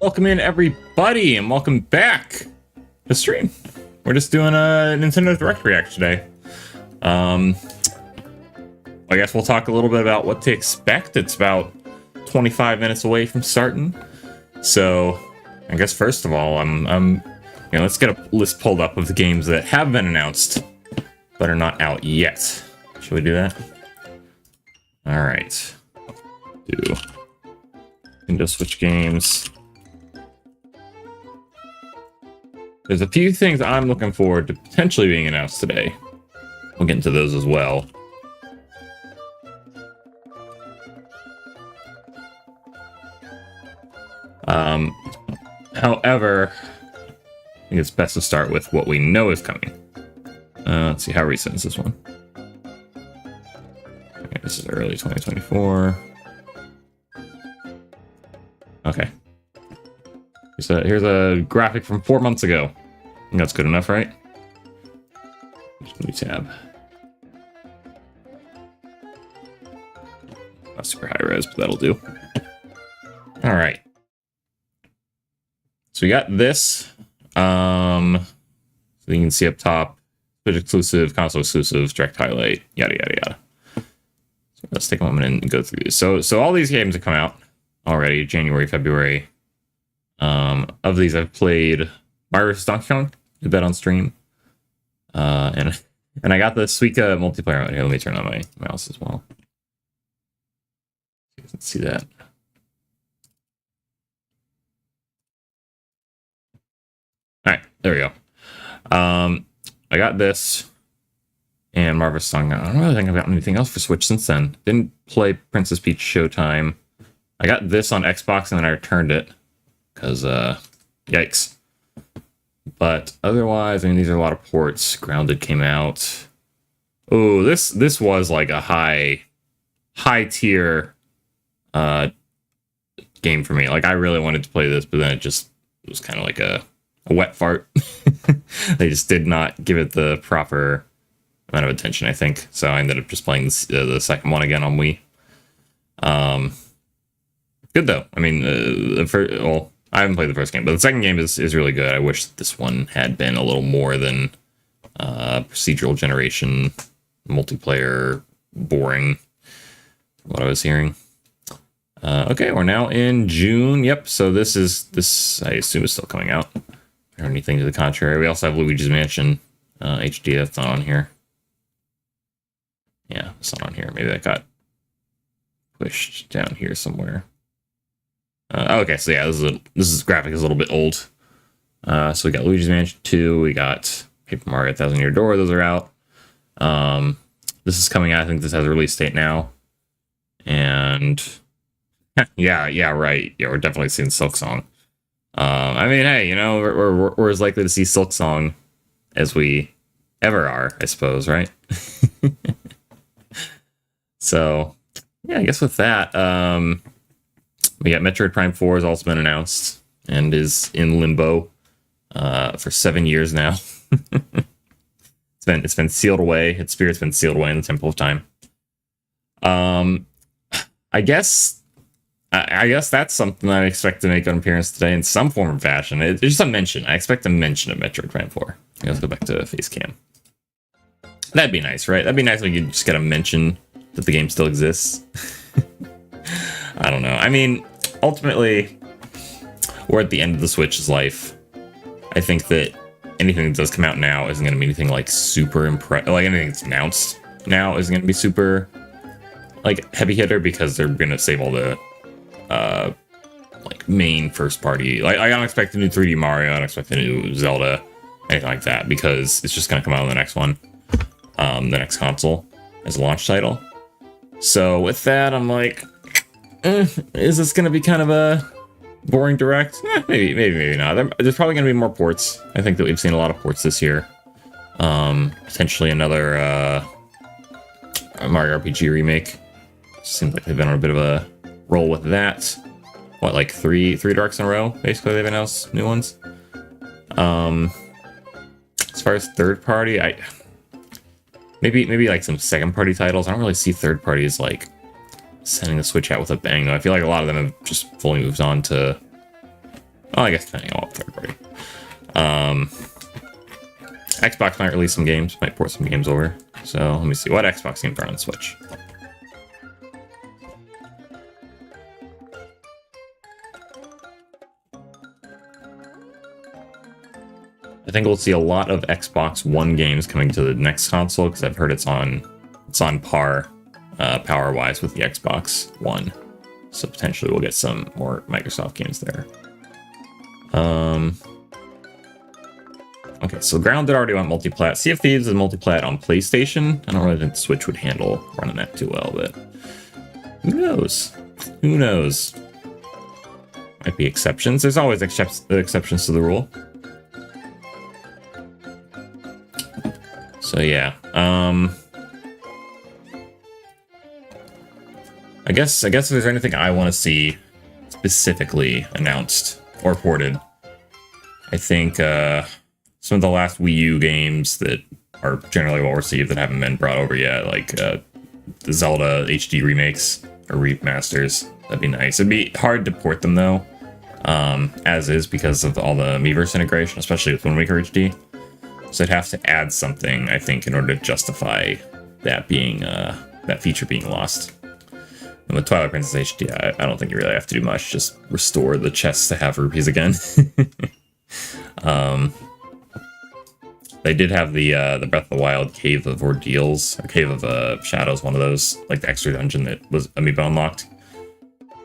Welcome in, everybody, and welcome back to stream. We're just doing a Nintendo Direct React today. I guess we'll talk a little bit about what to expect. It's about 25 minutes away from starting. So, I guess first of all, let's get a list pulled up of the games that have been announced, but are not out yet. Should we do that? All right. Do Nintendo Switch games. There's a few things I'm looking forward to potentially being announced today. We'll get into those as well. However, I think it's best to start with what we know is coming. Let's see, how recent is this one? Okay, this is early 2024. Okay. Here's a graphic from 4 months ago. I think that's good enough, right? Just new tab. Not super high res, but that'll do. All right. So we got this. So you can see up top, Switch exclusive, console exclusive, direct highlight, yada yada yada. So let's take a moment and go through these. So all these games have come out already, January, February. Of these, I've played Mario vs. Donkey Kong, did that on stream. And I got the Suika multiplayer out here. Let me turn on my mouse as well. You can see that. All right, there we go. I got this and Mario vs. Donkey Kong. I don't really think I've gotten anything else for Switch since then. Didn't play Princess Peach Showtime. I got this on Xbox and then I returned it because yikes. But otherwise, I mean, these are a lot of ports. Grounded came out. Oh, this was like a high tier game for me. Like, I really wanted to play this, but then it was kind of like a wet fart. They just did not give it the proper amount of attention, I think. So I ended up just playing the second one again on Wii. Good though. I mean, I haven't played the first game, but the second game is really good. I wish this one had been a little more than procedural generation, multiplayer, boring, what I was hearing. Okay, we're now in June. Yep, so this I assume is still coming out. Or anything to the contrary. We also have Luigi's Mansion HD. That's not on here. Yeah, it's not on here. Maybe that got pushed down here somewhere. Okay, so yeah, this graphic is a little bit old. So we got Luigi's Mansion 2. We got Paper Mario 1000 Year Door. Those are out. This is coming out. I think this has a release date now. And yeah, right. Yeah, we're definitely seeing Silk Song. I mean, hey, you know, we're as likely to see Silk Song as we ever are, I suppose, right? So, yeah, I guess with that, we got Metroid Prime 4 has also been announced and is in limbo for 7 years now. It's been sealed away. Its spirit's been sealed away in the Temple of Time. I guess that's something that I expect to make an appearance today in some form or fashion. It's just a mention. I expect a mention of Metroid Prime 4. Let's go back to Facecam. That'd be nice, right? That'd be nice if you could just get a mention that the game still exists. I don't know. I mean, ultimately, we're at the end of the Switch's life. I think that anything that does come out now isn't going to be anything like super like anything that's announced now isn't going to be super like heavy hitter because they're going to save all the like main first party. Like, I don't expect a new 3D Mario. I don't expect a new Zelda, anything like that, because it's just going to come out on the next one, the next console as a launch title. So with that, I'm like, is this going to be kind of a boring direct? Maybe not. There's probably going to be more ports. I think that we've seen a lot of ports this year. Potentially another Mario RPG remake. Seems like they've been on a bit of a roll with that. What, like three directs in a row? Basically, they've announced new ones. As far as third party, maybe like some second party titles. I don't really see third parties like sending the Switch out with a bang, though. I feel like a lot of them have just fully moved on to Well, I guess depending on what third party. Xbox might release some games, might port some games over. So let me see what Xbox games are on Switch. I think we'll see a lot of Xbox One games coming to the next console because I've heard it's on par power-wise with the Xbox One. So potentially we'll get some more Microsoft games there. Okay, so Grounded already went multiplat. Sea of Thieves is multiplat on PlayStation. I don't really think Switch would handle running that too well, but who knows? Who knows? Might be exceptions. There's always exceptions to the rule. So yeah, I guess if there's anything I want to see specifically announced or ported, I think some of the last Wii U games that are generally well received that haven't been brought over yet, like the Zelda HD remakes or remasters, that'd be nice. It'd be hard to port them though, as is because of all the Miiverse integration, especially with Wind Waker HD. So I'd have to add something, I think, in order to justify that being that feature being lost. And with Twilight Princess HD, I don't think you really have to do much. Just restore the chests to have rupees again. They did have the Breath of the Wild Cave of Ordeals, or Cave of Shadows, one of those, like the extra dungeon that was Amiibo unlocked.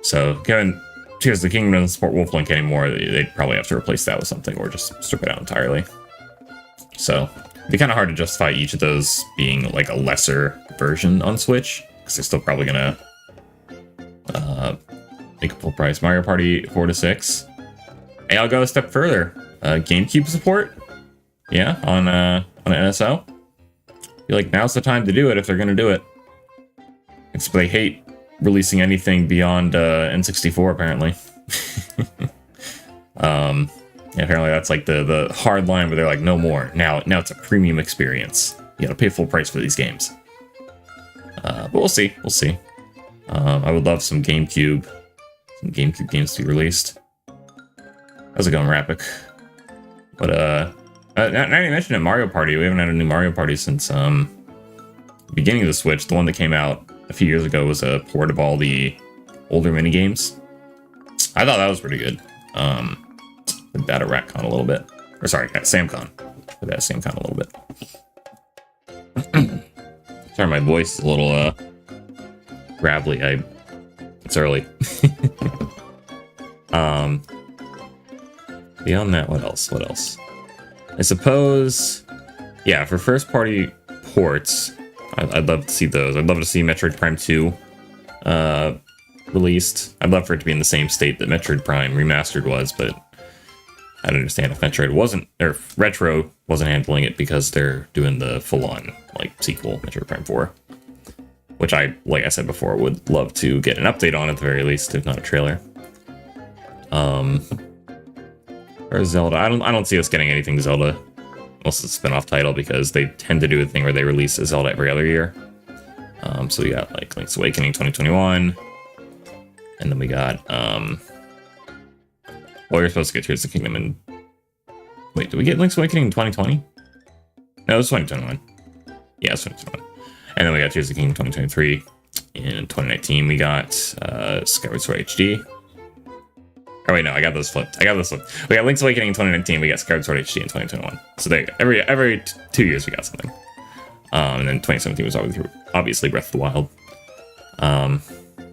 So given Tears of the Kingdom doesn't support Wolf Link anymore, they'd probably have to replace that with something or just strip it out entirely. So it'd be kind of hard to justify each of those being like a lesser version on Switch, because they're still probably gonna make a full price. Mario Party 4 to 6. Hey, I'll go a step further. GameCube support, yeah, on an NSO. I feel like now's the time to do it if they're gonna do it. It's they hate releasing anything beyond N64 apparently. Yeah, apparently that's like the hard line where they're like, no more. Now it's a premium experience. You gotta pay full price for these games. But we'll see. We'll see. I would love some GameCube games to be released. How's it going, Rapik? But now you mentioned it, Mario Party. We haven't had a new Mario Party since the beginning of the Switch. The one that came out a few years ago was a port of all the older mini games. I thought that was pretty good. That at RatCon a little bit. Or sorry, at SamCon. That at SamCon a little bit. Sorry, my voice is a little gravelly. It's early. Beyond that, what else? What else? I suppose, yeah, for first party ports, I'd love to see those. I'd love to see Metroid Prime 2 released. I'd love for it to be in the same state that Metroid Prime Remastered was, but I don't understand if Metroid wasn't, or Retro wasn't handling it because they're doing the full-on, like, sequel, Metroid Prime 4. Which I, like I said before, would love to get an update on at the very least, if not a trailer. Or Zelda. I don't see us getting anything Zelda. Unless it's a spin-off title, because they tend to do a thing where they release a Zelda every other year. So we got, like, Link's Awakening 2021. And then we got, well, you're supposed to get Tears of the Kingdom in... Wait, did we get Link's Awakening in 2020? No, it was 2021. Yeah, it was 2021. And then we got Tears of the Kingdom 2023. In 2019, we got Skyward Sword HD. Oh wait, no, I got those flipped. We got Link's Awakening in 2019. We got Skyward Sword HD in 2021. So there you go. Every 2 years we got something. And then 2017 was obviously Breath of the Wild.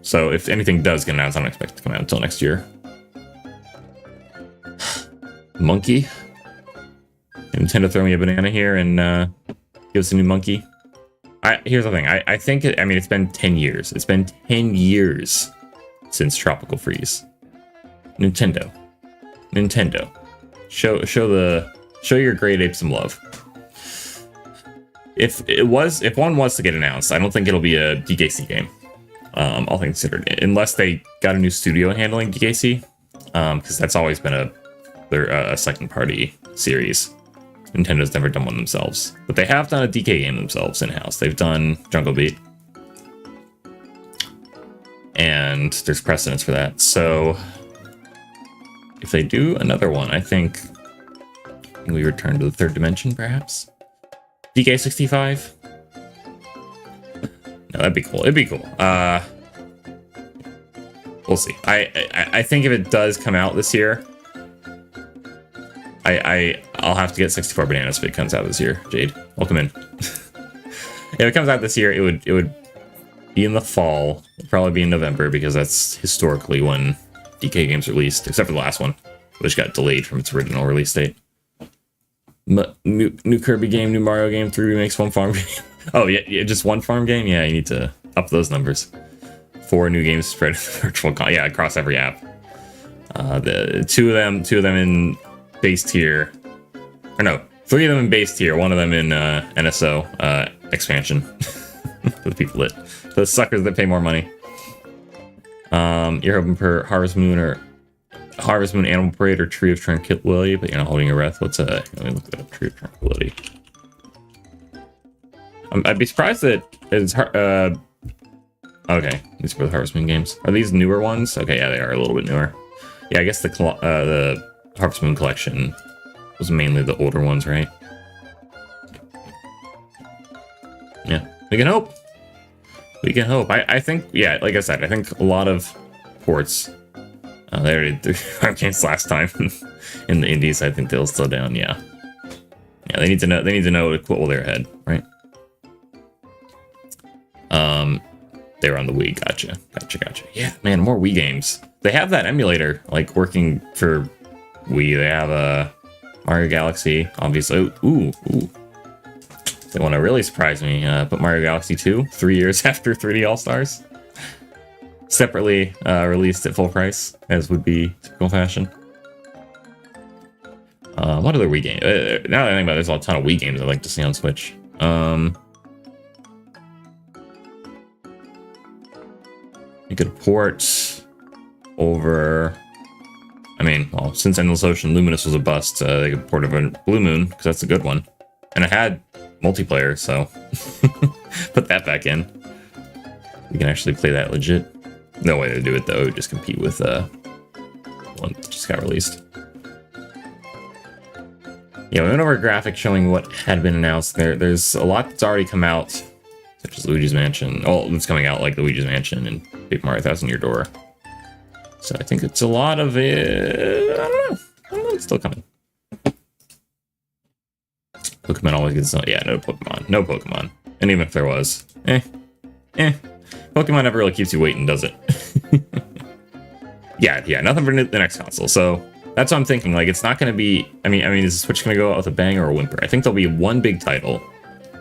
So if anything does get announced, I don't expect it to come out until next year. Monkey. Nintendo throw me a banana here and give us a new Monkey. Here's the thing. I think it's been 10 years. It's been 10 years since Tropical Freeze. Nintendo. Show your Great Ape some love. If one was to get announced, I don't think it'll be a DKC game. All things considered, unless they got a new studio handling DKC, because that's always been a second party series. Nintendo's never done one themselves, but they have done a DK game themselves in-house. They've done Jungle Beat, and there's precedence for that. So if they do another one, I think we return to the third dimension, perhaps. DK65. No, that'd be cool. It'd be cool. We'll see. I think if it does come out this year, I'll have to get 64 bananas if it comes out this year. Jade, welcome in. If it comes out this year, it would be in the fall. It'd probably be in November because that's historically when DK games released, except for the last one, which got delayed from its original release date. New Kirby game, new Mario game, 3 remakes, 1 farm game. Oh yeah, just 1 farm game. Yeah, you need to up those numbers. 4 new games spread virtual yeah, across every app. The two of them in base tier, or no, 3 of them in base tier, 1 of them in NSO expansion. For the people that, the suckers that pay more money. You're hoping for Harvest Moon or Harvest Moon Animal Parade or Tree of Tranquility, but you're not holding your breath. What's let me look that up. Tree of Tranquility. I'd be surprised that it's okay. These are the Harvest Moon games. Are these newer ones? Okay, yeah, they are a little bit newer. Yeah, I guess the Harvest Moon collection was mainly the older ones, right? Yeah, we can hope. We can hope. I think, yeah, like I said, I think a lot of ports. They already did 5 games last time in the indies. I think they'll slow down. Yeah, yeah. They need to know. They need to know to quit while they're ahead, right? They were on the Wii. Gotcha. Yeah, man, more Wii games. They have that emulator like working for Wii. They have Mario Galaxy, obviously. Ooh. They want to really surprise me. Put Mario Galaxy 2 3 years after 3D All Stars. Separately released at full price, as would be typical fashion. What other Wii game? Now that I think about it, there's a ton of Wii games I'd like to see on Switch. You could port over. I mean, well, since Endless Ocean Luminous was a bust, they could port over Blue Moon because that's a good one, and it had multiplayer, so put that back in. We can actually play that legit. No way to do it though. Just compete with one that just got released. Yeah, we went over a graphic showing what had been announced. There's a lot that's already come out, such as Luigi's Mansion. Oh, it's coming out like Luigi's Mansion and Paper Mario Thousand Year Door. So I think it's a lot of it. I don't know. It's still coming. Pokemon always gets yeah, no Pokemon. And even if there was, Pokemon never really keeps you waiting, does it? yeah, nothing for the next console. So that's what I'm thinking. Like, it's not going to be. I mean, is the Switch going to go out with a bang or a whimper? I think there'll be one big title,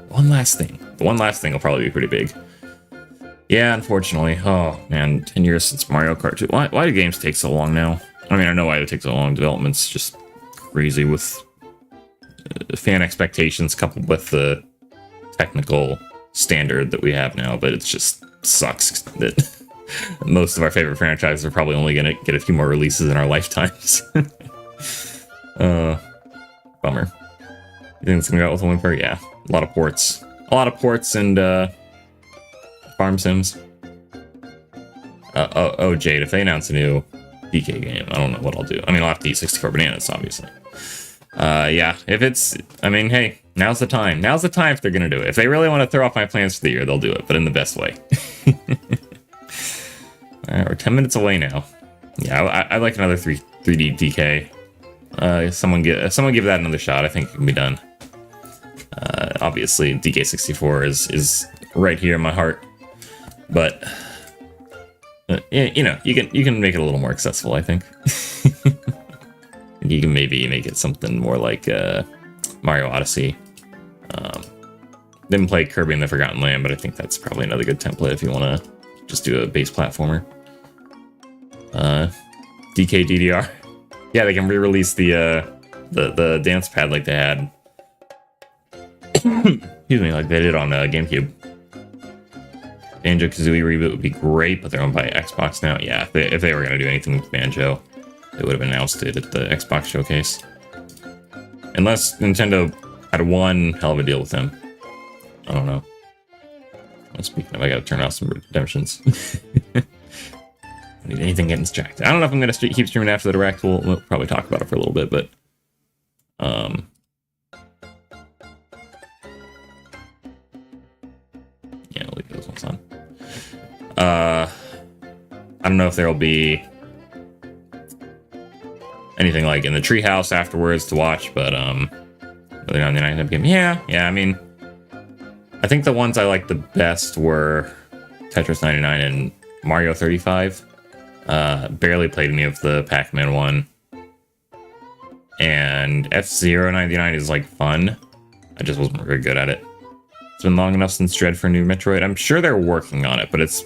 one last thing. The one last thing will probably be pretty big. Yeah, unfortunately. Oh man, 10 years since Mario Kart 2. Why do games take so long now? I mean, I know why it takes so long. Development's just crazy with fan expectations coupled with the technical standard that we have now, but it just sucks that most of our favorite franchises are probably only going to get a few more releases in our lifetimes. Bummer. You think it's going to go out with a whimper? Yeah, a lot of ports. And farm sims. Oh, Jade, if they announce a new DK game, I don't know what I'll do. I mean, I'll have to eat 64 bananas, obviously. Yeah, if it's, I mean, hey, now's the time. Now's the time if they're gonna do it. If they really want to throw off my plans for the year, they'll do it, but in the best way. Alright, we're 10 minutes away now. Yeah, I'd like another 3D DK. Someone give that another shot. I think it can be done. Obviously, DK64 is right here in my heart, but you know, you can make it a little more accessible, I think. You can maybe make it something more like Mario Odyssey. Didn't play Kirby and the Forgotten Land, but I think that's probably another good template if you want to just do a base platformer. DK DDR. Yeah, they can re-release the dance pad like they had. Excuse me, like they did on GameCube. Banjo-Kazooie reboot would be great, but they're owned by Xbox now. Yeah, if they were going to do anything with Banjo, they would have announced it at the Xbox showcase. Unless Nintendo had one hell of a deal with them. I don't know. Well, speaking of, I gotta turn off some redemptions. need anything getting distracted. I don't know if I'm gonna keep streaming after the direct. We'll probably talk about it for a little bit, but yeah, I'll leave those ones on. I don't know if there'll be anything like in the treehouse afterwards to watch, but really on the 99 game. Yeah. I mean, I think the ones I liked the best were Tetris 99 and Mario 35. Barely played any of the Pac-Man one. And F-Zero 99 is like fun. I just wasn't very good at it. It's been long enough since Dread for New Metroid. I'm sure they're working on it, but it's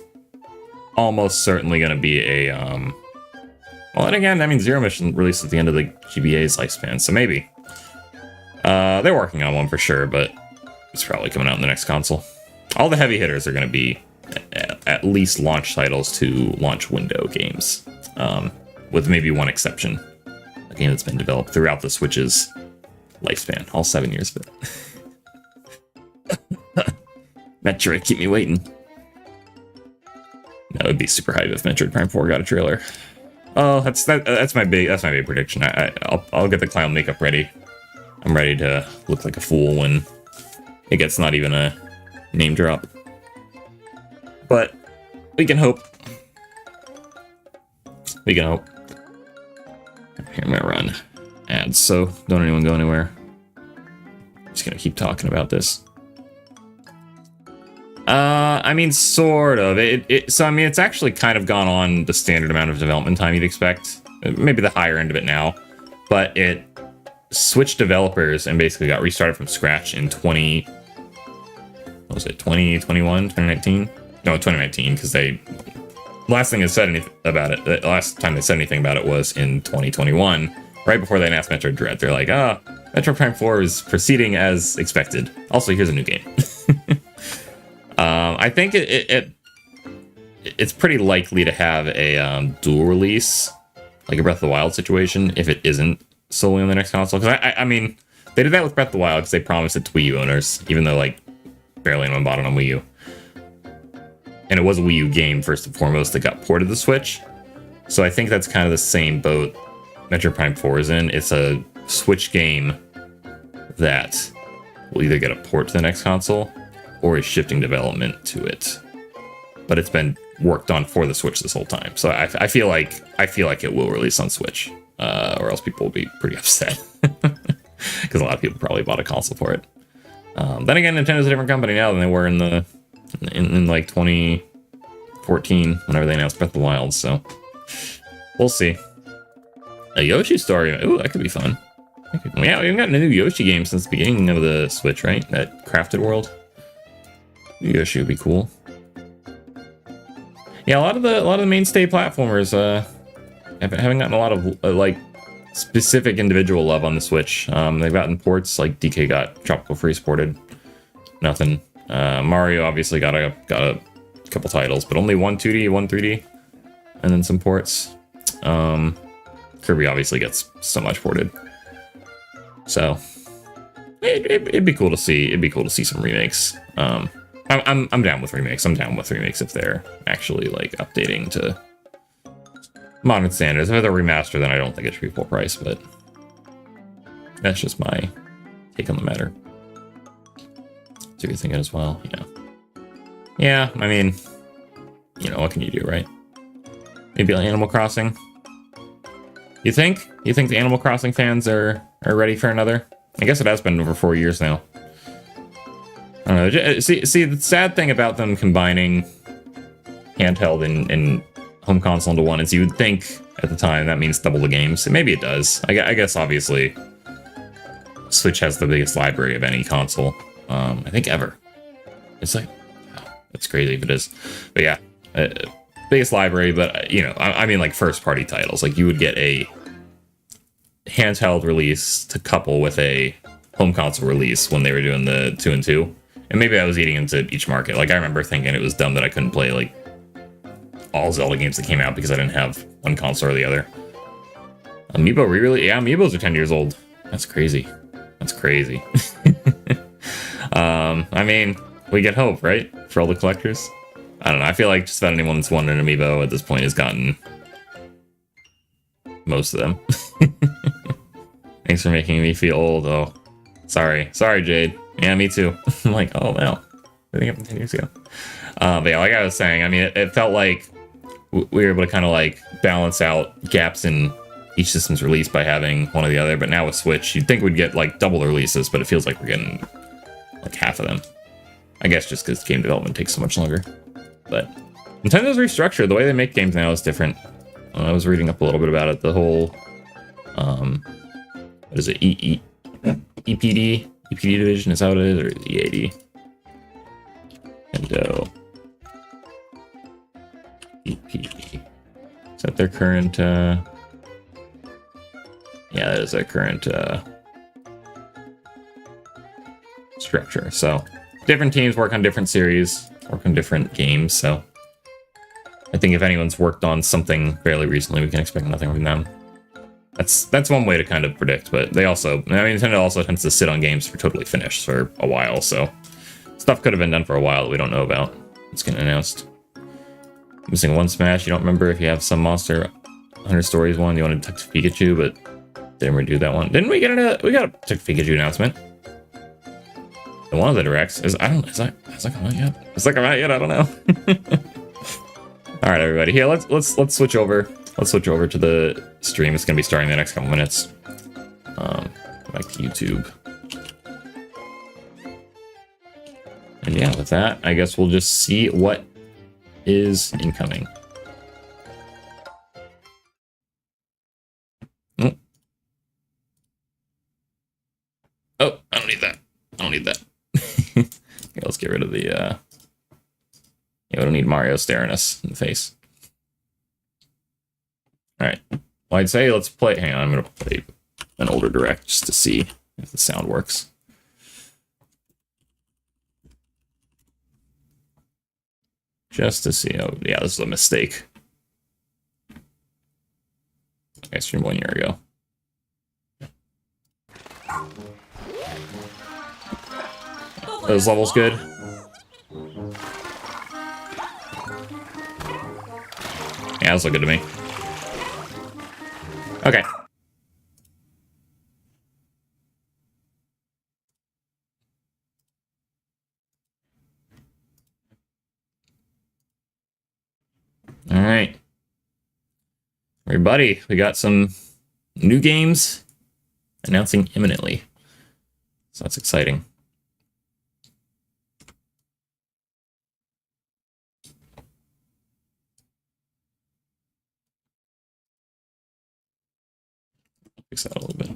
almost certainly going to be a well, and again, I mean, Zero Mission released at the end of the GBA's lifespan, so maybe they're working on one for sure, but it's probably coming out in the next console. All the heavy hitters are going to be at least launch titles to launch window games, with maybe one exception, a game that's been developed throughout the Switch's lifespan, all 7 years of it. Metroid, keep me waiting. That would be super hype if Metroid Prime 4 got a trailer. Oh, that's my big prediction. I'll get the clown makeup ready. I'm ready to look like a fool when it gets not even a name drop. But we can hope. We can hope. Here, I'm gonna run ads, so don't anyone go anywhere. I'm just gonna keep talking about this. I mean, sort of. So, I mean, it's actually kind of gone on the standard amount of development time you'd expect. Maybe the higher end of it now. But it switched developers and basically got restarted from scratch in 2019? No, 2019, because the last thing they said anything about it, the last time they said anything about it was in 2021, right before they announced Metroid Dread. They're like, Metroid Prime 4 is proceeding as expected. Also, here's a new game. I think it's pretty likely to have a dual release, like a Breath of the Wild situation, if it isn't solely on the next console. Because I mean, they did that with Breath of the Wild because they promised it to Wii U owners, even though like barely anyone bought it on Wii U. And it was a Wii U game first and foremost that got ported to the Switch. So I think that's kind of the same boat Metroid Prime 4 is in. It's a Switch game that will either get a port to the next console or is shifting development to it, but it's been worked on for the Switch this whole time. So I feel like it will release on Switch, or else people will be pretty upset because a lot of people probably bought a console for it. Then again, Nintendo's a different company now than they were in like 2014 whenever they announced Breath of the Wild. So we'll see. A Yoshi story, ooh, that could be fun. Yeah, we haven't gotten a new Yoshi game since the beginning of the Switch, right? That Crafted World. Yoshi would be cool. Yeah, a lot of the mainstay platformers haven't gotten a lot of like specific individual love on the Switch. They've gotten ports, like DK got Tropical Freeze ported. Nothing. Mario obviously got a couple titles, but only one 2D, one 3D, and then some ports. Kirby obviously gets so much ported. So it'd be cool to see. It'd be cool to see some remakes. I'm down with remakes. I'm down with remakes if they're actually like updating to modern standards. If they're remastered, then I don't think it should be full price, but that's just my take on the matter. So you're thinking as well, yeah. I mean, what can you do, right? Maybe like Animal Crossing. You think the Animal Crossing fans are ready for another? I guess it has been over 4 years now. I don't know. See, the sad thing about them combining handheld and home console into one is you would think at the time that means double the games. And maybe it does. I guess obviously Switch has the biggest library of any console, I think ever. It's like, that's crazy if it is. But yeah, biggest library, but I mean like first party titles. Like you would get a handheld release to couple with a home console release when they were doing the 2 and 2. And maybe I was eating into each market. Like I remember thinking it was dumb that I couldn't play like all Zelda games that came out because I didn't have one console or the other. Amiibo re-release? Yeah, Amiibos are 10 years old. That's crazy. That's crazy. I mean, we get hope, right? For all the collectors. I don't know. I feel like just about anyone that's won an Amiibo at this point has gotten most of them. Thanks for making me feel old. Oh, sorry, Jade. Yeah, me too. I'm like, oh wow, I think it happened 10 years ago. But yeah, like I was saying, I mean, it felt like we were able to kind of like balance out gaps in each system's release by having one or the other. But now with Switch, you'd think we'd get like double the releases, but it feels like we're getting like half of them. I guess just because game development takes so much longer. But Nintendo's restructured. The way they make games now is different. I was reading up a little bit about it. The whole, what is it? EPD division, is that what it is, or EAD? Nintendo EPD. Is that their current? Yeah, that is their current structure. So different teams work on different series, work on different games. So I think if anyone's worked on something fairly recently, we can expect nothing from them. That's one way to kind of predict, but they also, I mean, Nintendo also tends to sit on games for totally finished for a while, so stuff could have been done for a while that we don't know about. It's getting announced. Missing one Smash. You don't remember if you have some Monster Hunter Stories one. You wanted to talk to Pikachu, but didn't redo that one. Didn't we get we got a Pikachu announcement? And one of the directs is has that come out yet? Has that come out yet? I don't know. All right, everybody. Here, let's switch over. Let's switch over to the stream. It's gonna be starting in the next couple minutes. Back to YouTube. And yeah, with that, I guess we'll just see what is incoming. Oh, I don't need that. I don't need that. Okay, let's get rid of the, yeah, we don't need Mario staring us in the face. Alright. Well, I'd say let's play, hang on, I'm gonna play an older direct just to see if the sound works. Just to see, oh, yeah, this is a mistake. I streamed 1 year ago. Those levels good? Yeah, those look good to me. Okay. All right. Everybody, we got some new games announcing imminently. So that's exciting. Fix that a little bit.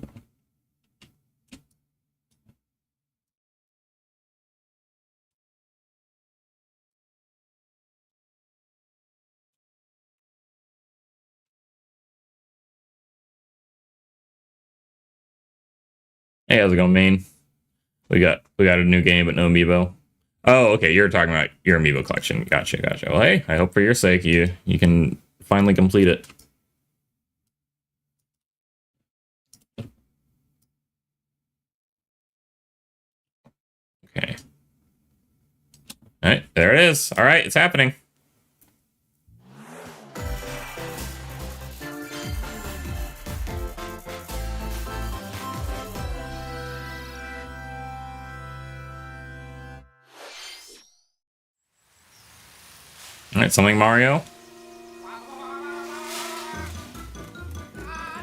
Hey, how's it going, Maine? We got a new game, but no amiibo. Oh, okay, you're talking about your amiibo collection. Gotcha. Well, hey, I hope for your sake you can finally complete it. Okay. All right, there it is. All right, it's happening. All right, something Mario.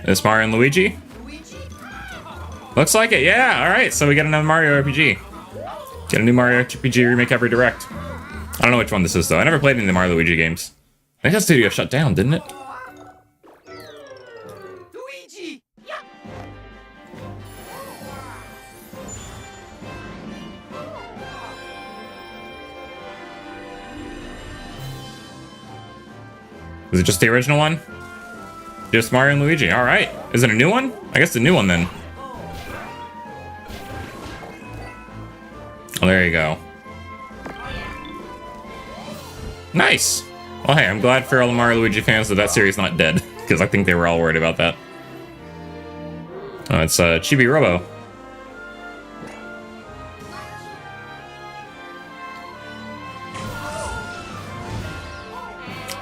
Is Mario and Luigi? Looks like it, yeah. All right, so we got another Mario RPG. Get a new Mario RPG remake every direct. I don't know which one this is, though. I never played any of the Mario Luigi games. I think that studio shut down, didn't it? Luigi! Is it just the original one? Just Mario and Luigi. All right. Is it a new one? I guess the new one, then. Oh, there you go. Nice. Well, hey, I'm glad for all the Mario Luigi fans that series is not dead, because I think they were all worried about that. Oh, it's Chibi Robo.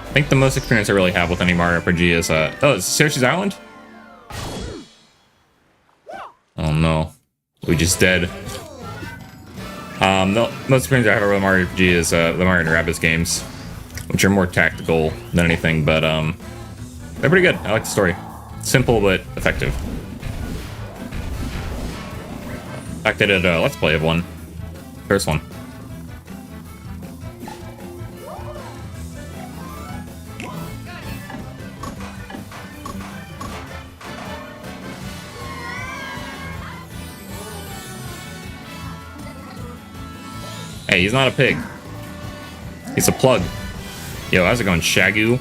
I think the most experience I really have with any Mario RPG is, oh, it's Yoshi's Island? Luigi's dead. The most experience I have with Mario RPG is the Mario and Rabbids games, which are more tactical than anything, but they're pretty good. I like the story. Simple but effective. In fact, I did a Let's Play of one. First one. Hey, he's not a pig. He's a plug. Yo, how's it going, Shagoo?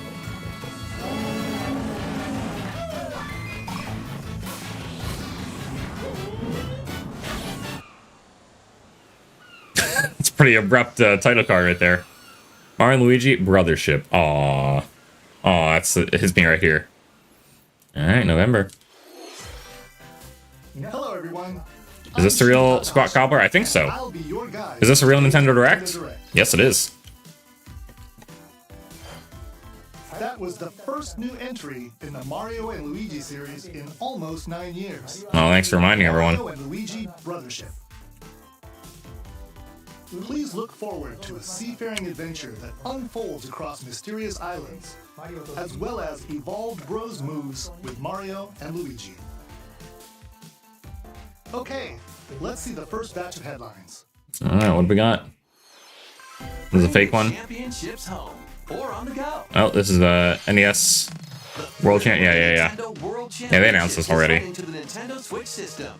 It's a pretty abrupt title card right there. Mario and Luigi Brothership. Aww. Aw, that's it hits me right here. Alright, November. Hello, everyone. Is this the real Squat Cobbler? I think so. Is this a real Nintendo Direct? Yes, it is. That was the first new entry in the Mario and Luigi series in almost 9 years. Well, thanks for reminding everyone. Mario and Luigi Brothership. Please look forward to a seafaring adventure that unfolds across mysterious islands, as well as evolved Bros moves with Mario and Luigi. Okay, let's see the first batch of headlines. Alright, what do we got? This is a fake one. Championships home or on the go. Oh, this is the NES World Champ. Yeah. Yeah, they announced this already. Into the Nintendo Switch system.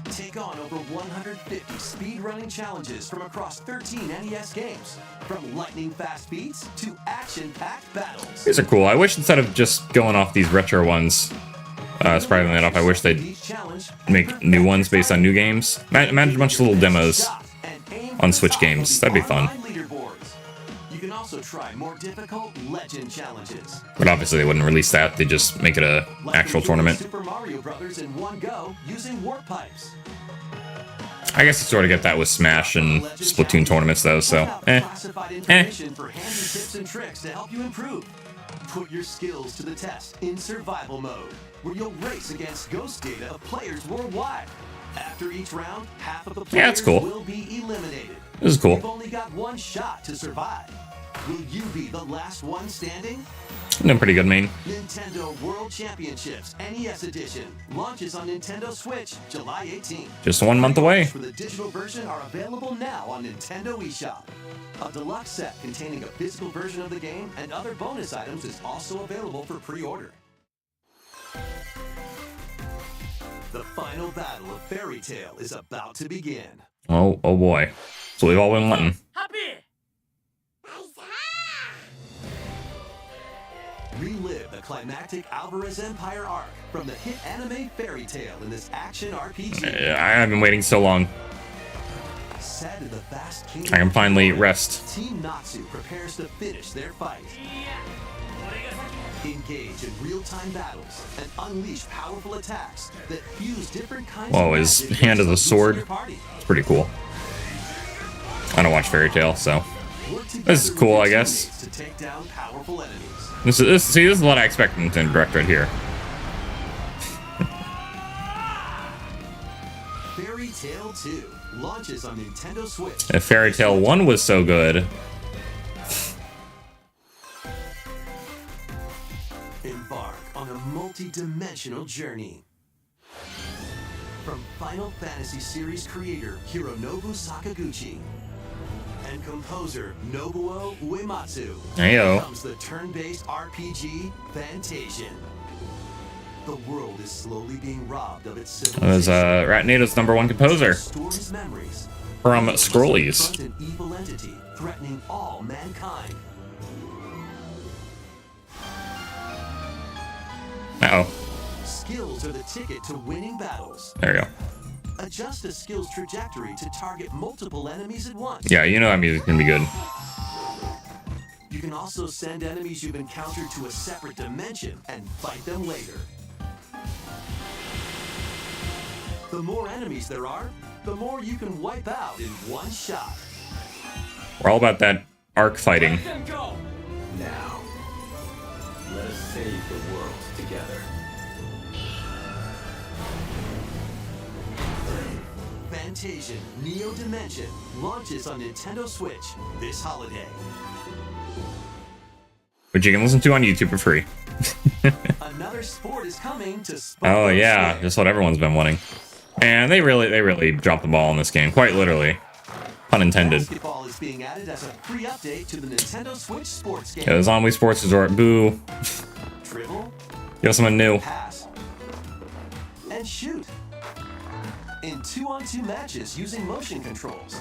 Take on over 150 speedrunning challenges from across 13 NES games, from lightning-fast beats to action-packed battles. These are cool. I wish instead of just going off these retro ones, surprisingly enough, I wish they'd make new ones based on new games. Imagine a bunch of little demos on Switch games. That'd be fun. You can also try more difficult legend challenges. But obviously they wouldn't release that. They just make it a actual tournament. Super Mario Brothers in one go using warp pipes. I guess you sort of get that with Smash and Splatoon tournaments though, so Classified information for handy tips and tricks to help you improve. Put your skills to the test in survival mode, where you'll race against ghost data of players worldwide. After each round, half of the players that's cool. will be eliminated. This is cool. You've only got one shot to survive. Will you be the last one standing? Doing pretty good, man. Nintendo World Championships NES Edition launches on Nintendo Switch July 18th. Just 1 month away. For the digital version are available now on Nintendo eShop. A deluxe set containing a physical version of the game and other bonus items is also available for pre-order. The final battle of Fairy Tail is about to begin. Oh boy. So we've all been wanting. Relive the climactic Alvarez Empire arc from the hit anime Fairy Tail in this action RPG. I've been waiting so long. Set in the vast kingdom I can finally rest. Team Natsu prepares to finish their fight. Engage in real-time battles and unleash powerful attacks that fuse different kinds Whoa, of his magic hand is a based on sword. your party. It's pretty cool. I don't watch Fairy Tail, so Work together this is with cool, your I guess. teammates to take down powerful enemies. This is what I expect from Nintendo Direct right here. Fairy Tail 2 launches on Nintendo Switch. If Fairy Tail 1 was so good, Embark on a multi-dimensional journey. From Final Fantasy series creator Hironobu Sakaguchi and composer Nobuo Uematsu Heyo. comes the turn-based RPG Fantasian. The world is slowly being robbed of its that was civilization. Ratnato's #1 composer Store his memories from Scrollies. confront an evil entity threatening all mankind. Uh-oh. Skills are the ticket to winning battles. There you go. Adjust a skill's trajectory to target multiple enemies at once. Yeah, you know that music's gonna be good. You can also send enemies you've encountered to a separate dimension and fight them later. The more enemies there are, the more you can wipe out in one shot. We're all about that arc fighting. Now, let us save the world together. Fantasian Neo Dimension launches on Nintendo Switch this holiday. Which you can listen to on YouTube for free. Another sport is coming to Oh Spokane yeah, Switch. just what everyone's been wanting. And they really dropped the ball in this game, quite literally. Pun intended. Basketball is being added as a free update to the Nintendo Switch sports game. Yeah, the Zombie Sports Resort, boo. Dribble, Give us something new. pass, and shoot. In 2-on-2 matches using motion controls.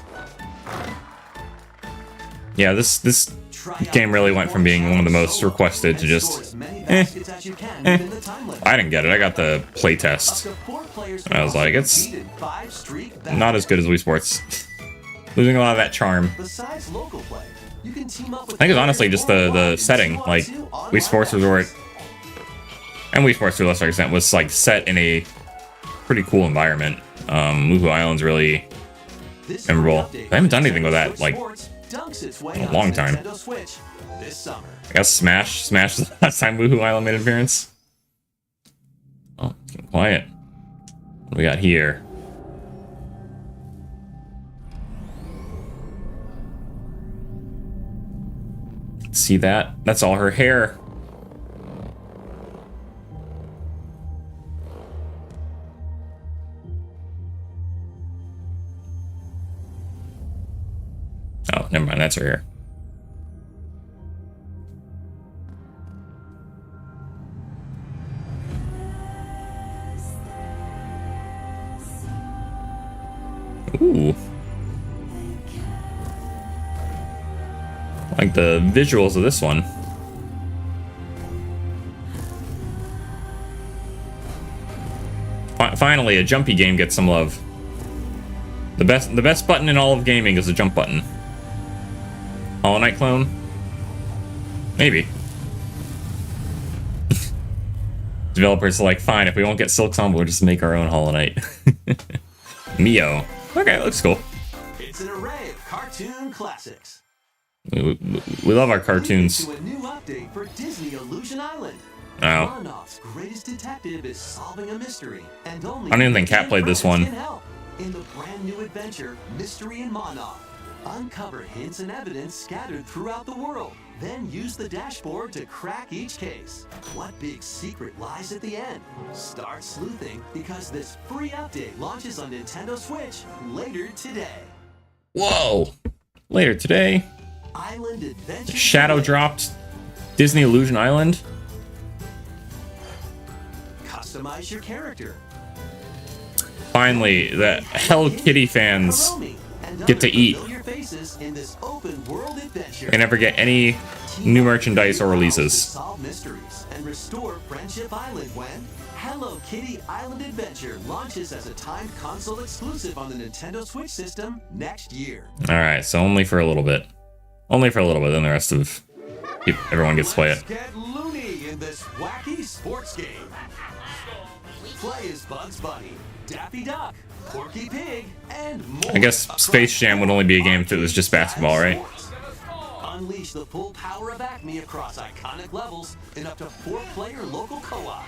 Yeah, this Try out game really went from being one of the most solo requested to and just, score as many baskets as you can within the time limit. I didn't get it. I got the Up playtest. to 4 players I was can like, also it's compete in 5 streak not as good as Wii Sports. Losing a lot of that charm. Besides local play, you can team up with I think it's honestly just the worldwide in setting, 2-on-2 like online Wii Sports matches. Resort and Wii Sports to a lesser extent was like set in a pretty cool environment. Wuhu Island's really This memorable. free update I haven't done anything Nintendo with that, Switch like, Sports dunks its way in a onto long time. Nintendo Switch this summer. I guess Smash is the last time Wuhu Island made an appearance. Oh, it's getting quiet. What do we got here? See that? That's all her hair. Oh, never mind. That's her hair. Ooh. Like the visuals of this one. Finally, a jumpy game gets some love. The best button in all of gaming is the jump button. Hollow Knight clone? Maybe. Developers are like, fine, if we won't get Silk Song, we'll just make our own Hollow Knight. Mio. Okay, looks cool. It's an array of cartoon classics. We love our cartoons. Leading to a new update for Disney Illusion Island. Oh. Monoff's greatest detective is solving a mystery, and only I don't even think Kat played this one. can help. In the brand new adventure, Mystery in Monoff, uncover hints and evidence scattered throughout the world. Then use the dashboard to crack each case. What big secret lies at the end? Start sleuthing because this free update launches on Nintendo Switch later today. Whoa! Later today, Island Adventure. Shadow Complete. dropped Disney Illusion Island. Customize your character. Finally, the Hello Kitty fans Hiromi, and get to other eat. familiar faces in this open world adventure. They never get any Team new up merchandise or with releases. to solve mysteries and restore Friendship Island when Hello Kitty Island Adventure launches as a timed console exclusive on the Nintendo Switch system next year. Alright, so only for a little bit. Only for a little bit, then the rest of everyone gets to play Let's it. get loony in this wacky sports game. Play as Bugs Bunny, Daffy Duck, Porky Pig, and more. I guess Space Jam would only be a game if it was just basketball, right? Unleash the full power of Acme across iconic levels in up to 4-player local co-op.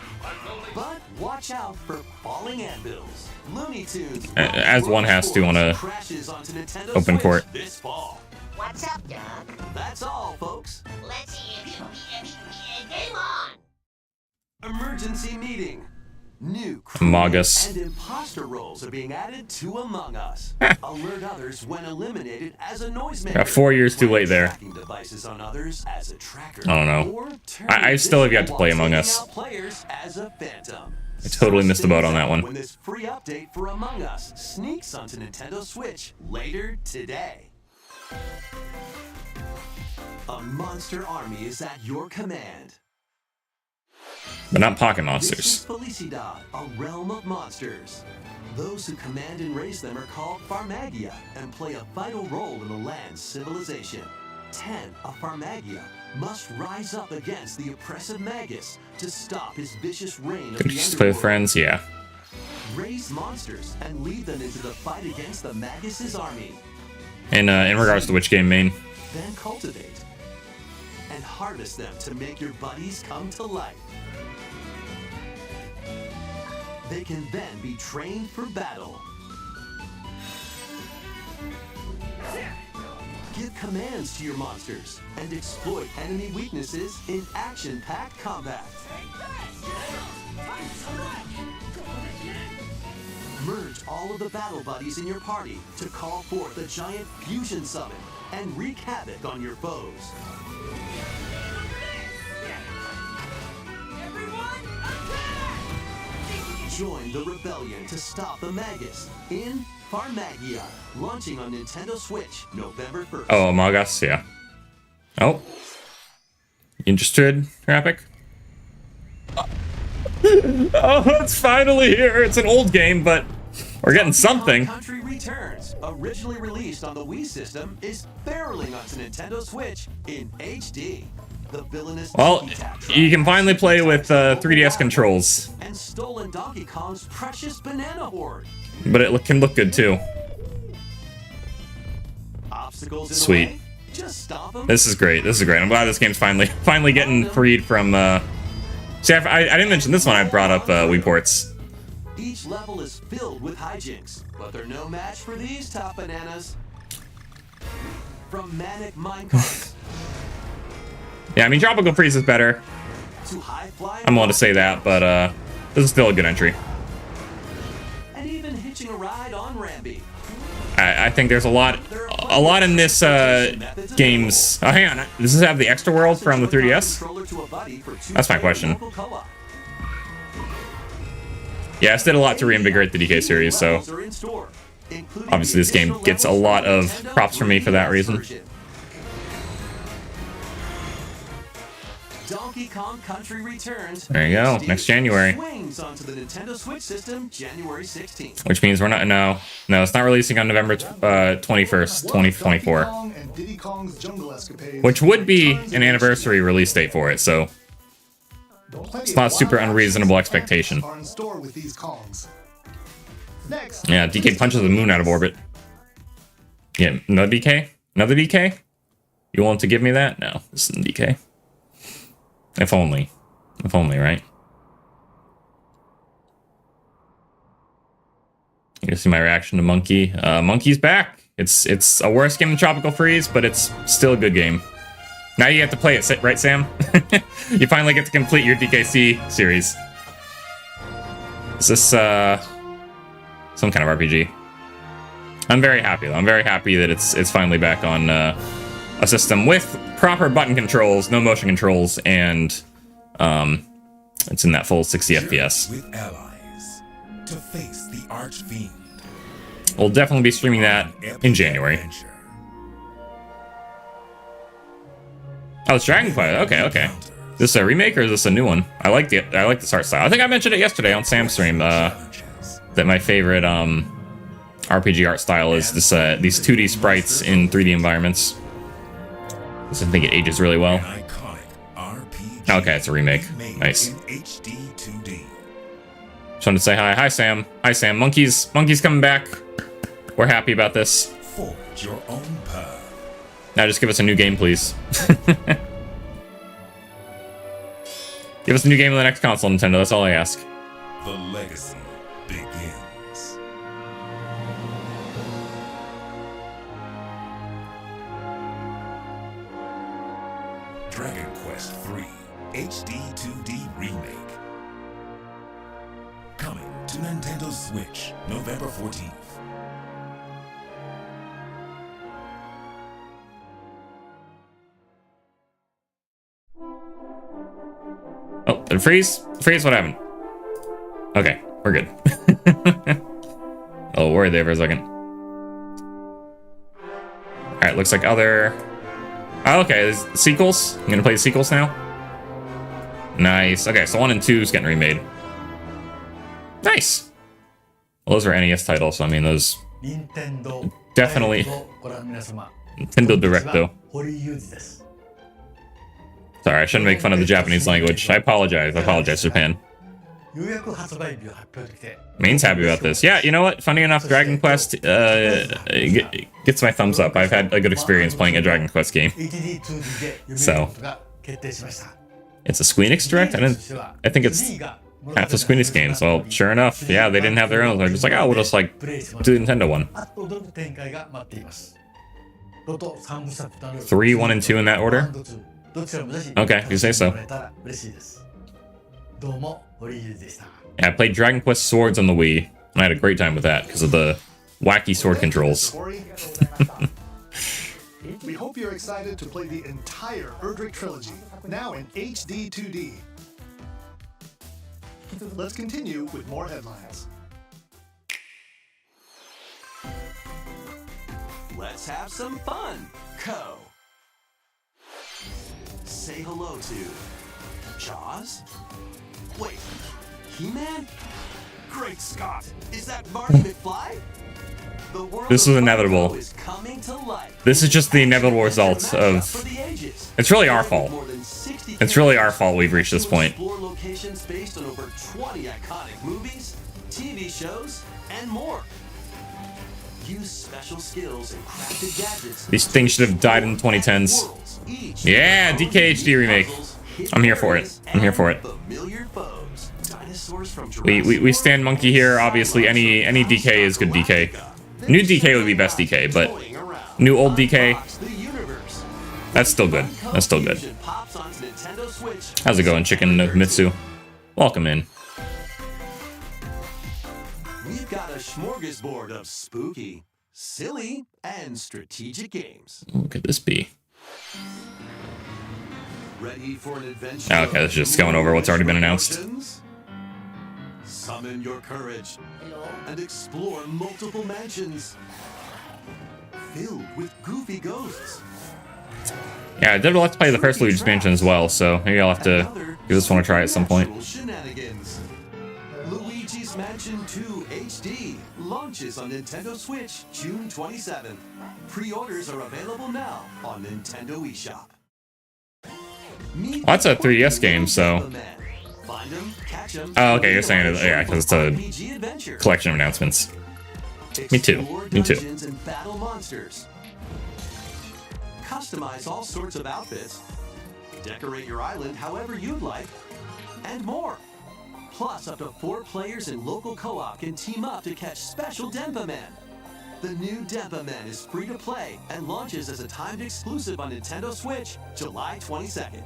But watch out for falling anvils. Looney Tunes. As one has to on a crashes onto Nintendo open Switch court. this fall. What's up, Doug? That's all, folks. Let's game on! Emergency meeting. New Among crewmate Us. and imposter roles are being added to Among Us. Alert others when eliminated as a noisemaker. Got 4 years too late there. Tracking devices on others as a tracker. I don't know. Or turn I still have yet to invisible play while Among taking Us. out players as a phantom. I totally missed the boat on that one. When this free update for Among Us sneaks onto Nintendo Switch later today. A monster army is at your command. But not Pocket This is Monsters. Felicidad, a realm of monsters. Those who command and raise them are called Farmagia and play a vital role in the land's civilization. 10 of Farmagia must rise up against the oppressive Magus to stop his vicious reign of Could the you just play with underworld. friends? Yeah. Raise monsters and lead them into the fight against the Magus' army. In regards to which game main? Then cultivate and harvest them to make your buddies come to life. They can then be trained for battle. Give commands to your monsters and exploit enemy weaknesses in action-packed combat. Merge all of the battle buddies in your party to call forth a giant fusion summon and wreak havoc on your foes. Join the rebellion to stop the Magus in Farmagia, launching on Nintendo Switch November 1st. Oh, Among Us, yeah. Oh. Interested, Rappic? Oh, it's finally here. It's an old game, but we're getting something. Country Returns, originally released on the Wii system, is barreling onto Nintendo Switch in HD. The villainous Well, Tiki Tak you can finally play Tiki with Tak 3DS controls, and stolen Donkey Kong's precious banana horde. but it can look good too. Obstacles in Sweet. the way? Just stop them. This is great. This is great. I'm glad this game's finally getting freed from. See, I didn't mention this one. I brought up Wii ports. Each level is filled with hijinks, but they're no match for these top bananas. From manic minecarts Yeah, I mean Tropical Freeze is better. to high-flying I'm allowed to say that, but this is still a good entry. and even hitching a ride on Rambi. I think there's a lot in this game's. Oh, hang on. Does this have the extra world from the 3DS? That's my question. Yeah, this did a lot to reinvigorate the DK series, so obviously this game gets a lot of props from me for that reason. Donkey Kong Country Returns. There you go. HD Next January. Swings onto the Nintendo Switch system January 16th. Which means we're not. No, it's not releasing on November 21st, 2024. Donkey Kong and Diddy Kong's Jungle Escapades, Which would be an anniversary release date for it, so it's not super unreasonable expectation. Are in store with these Kongs. Next, yeah, DK punches the moon out of orbit. Yeah, another DK? Another DK? You want to give me that? No, this isn't DK. If only. If only, right? You can see my reaction to Monkey. Monkey's back. It's a worse game than Tropical Freeze, but it's still a good game. Now you have to play it, right, Sam? You finally get to complete your DKC series. Is this some kind of RPG? I'm very happy though. I'm very happy that it's finally back on a system with proper button controls, no motion controls, and it's in that full 60 FPS. With allies to face the Archfiend. We'll definitely be streaming that in January. Adventure. Oh, it's Dragon Quest. Okay. Is this a remake or is this a new one? I like this art style. I think I mentioned it yesterday on Sam's stream. That my favorite RPG art style is this these 2D sprites in 3D environments. I think it ages really well. An iconic RPG Okay, it's a remake. made Nice. in HD 2D. Just wanted to say hi. Hi, Sam. Hi, Sam. Monkey's coming back. We're happy about this. Forge your own path. Now just give us a new game, please. Give us a new game on the next console, Nintendo. That's all I ask. The legacy begins. Dragon Quest III HD 2D Remake. Coming to Nintendo Switch November 14th. Oh, did it freeze? Freeze? What happened? Okay, we're good. Oh, worried there for a second. Alright, looks like other... Oh, okay, there's sequels. I'm gonna play the sequels now. Nice. Okay, so 1 and 2 is getting remade. Nice. Well, those are NES titles, so I mean, those definitely... Nintendo Direct, though. Sorry, I shouldn't make fun of the Japanese language. I apologize. I apologize, Japan. Main's happy about this. Yeah, you know what? Funny enough, Dragon Quest gets my thumbs up. I've had a good experience playing a Dragon Quest game. So, it's a Squeenix Direct? I think it's half a Squeenix game. So, sure enough, yeah, they didn't have their own. They're just like, oh, we'll just like do the Nintendo one. 3, 1, and 2 in that order? Okay, if you say so. Yeah, I played Dragon Quest Swords on the Wii, and I had a great time with that because of the wacky sword controls. We hope you're excited to play the entire Erdrick trilogy, now in HD 2D. Let's continue with more headlines. Let's have some fun, Co. Say hello to Jaws? Wait, He-Man? Great Scott! Is that Marty McFly? The world This is inevitable. is coming to life. This is just the inevitable result of... It's really our fault. It's really our fault we've reached this point. Explore locations based on over 20 iconic movies, TV shows, and more. Use special skills and crafted gadgets. These things should have died in the 2010s. Yeah, DKHD remake. I'm here for it. I'm here for it. We stand monkey here. Obviously, any DK is good DK. New DK would be best DK, but new old DK, that's still good. That's still good. How's it going, Chicken Mitsu? Welcome in. We've got a smorgasbord of spooky, silly, and strategic games. What could this be? Ready for an adventure? Oh, okay, that's just going over what's already been announced. Summon your courage and explore multiple mansions filled with goofy ghosts. Yeah, I did like to play the first Luigi's Mansion as well, so maybe I'll have to give this one a try at some point. Shenanigans. Luigi's Mansion 2 HD launches on Nintendo Switch June 27th. Pre-orders are available now on Nintendo eShop. Well, that's a 3DS game, so... Find 'em, catch 'em, Oh, okay, you're saying it, yeah, because it's a RPG adventure. collection of announcements. Me too. Explore Me too. dungeons and battle monsters. Customize all sorts of outfits. Decorate your island however you'd like. And more. Plus, up to 4 players in local co-op can team up to catch special Denpa Men. The new Denpa Men is free to play and launches as a timed exclusive on Nintendo Switch July 22nd.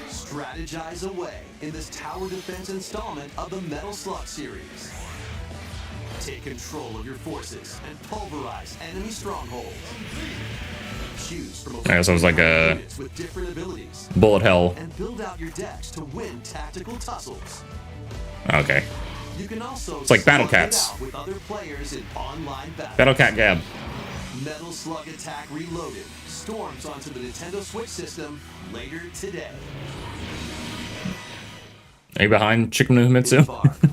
Strategize away in this tower defense installment of the Metal Slug series. Take control of your forces and pulverize enemy strongholds. Choose from I guess it was like a units with different abilities bullet hell. and build out your decks to win tactical tussles. Okay. You can also It's like Battle slug it Cats. out with other players in online battle. Battle Cat Gab. Metal Slug Attack Reloaded storms onto the Nintendo Switch system later today. Are you behind Chicken Mitsu?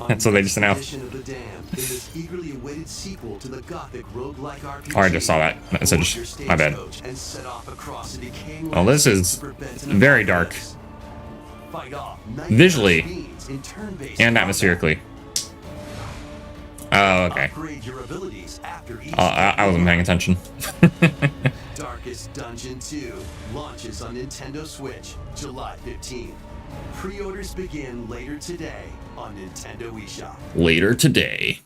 That's what they just announced. Edition of the Dam is this eagerly awaited sequel to the gothic roguelike RPG. Oh, I just saw that message. Board your My bad. stagecoach and set off across a decaying Well, this landscape is to prevent an very dark. apocalypse. Fight off Visually fiends in turn-based and combat. atmospherically. Oh, okay. Upgrade your abilities after each I wasn't paying attention. Darkest Dungeon 2 launches on Nintendo Switch July 15th. Pre-orders begin later today on Nintendo eShop. Later today.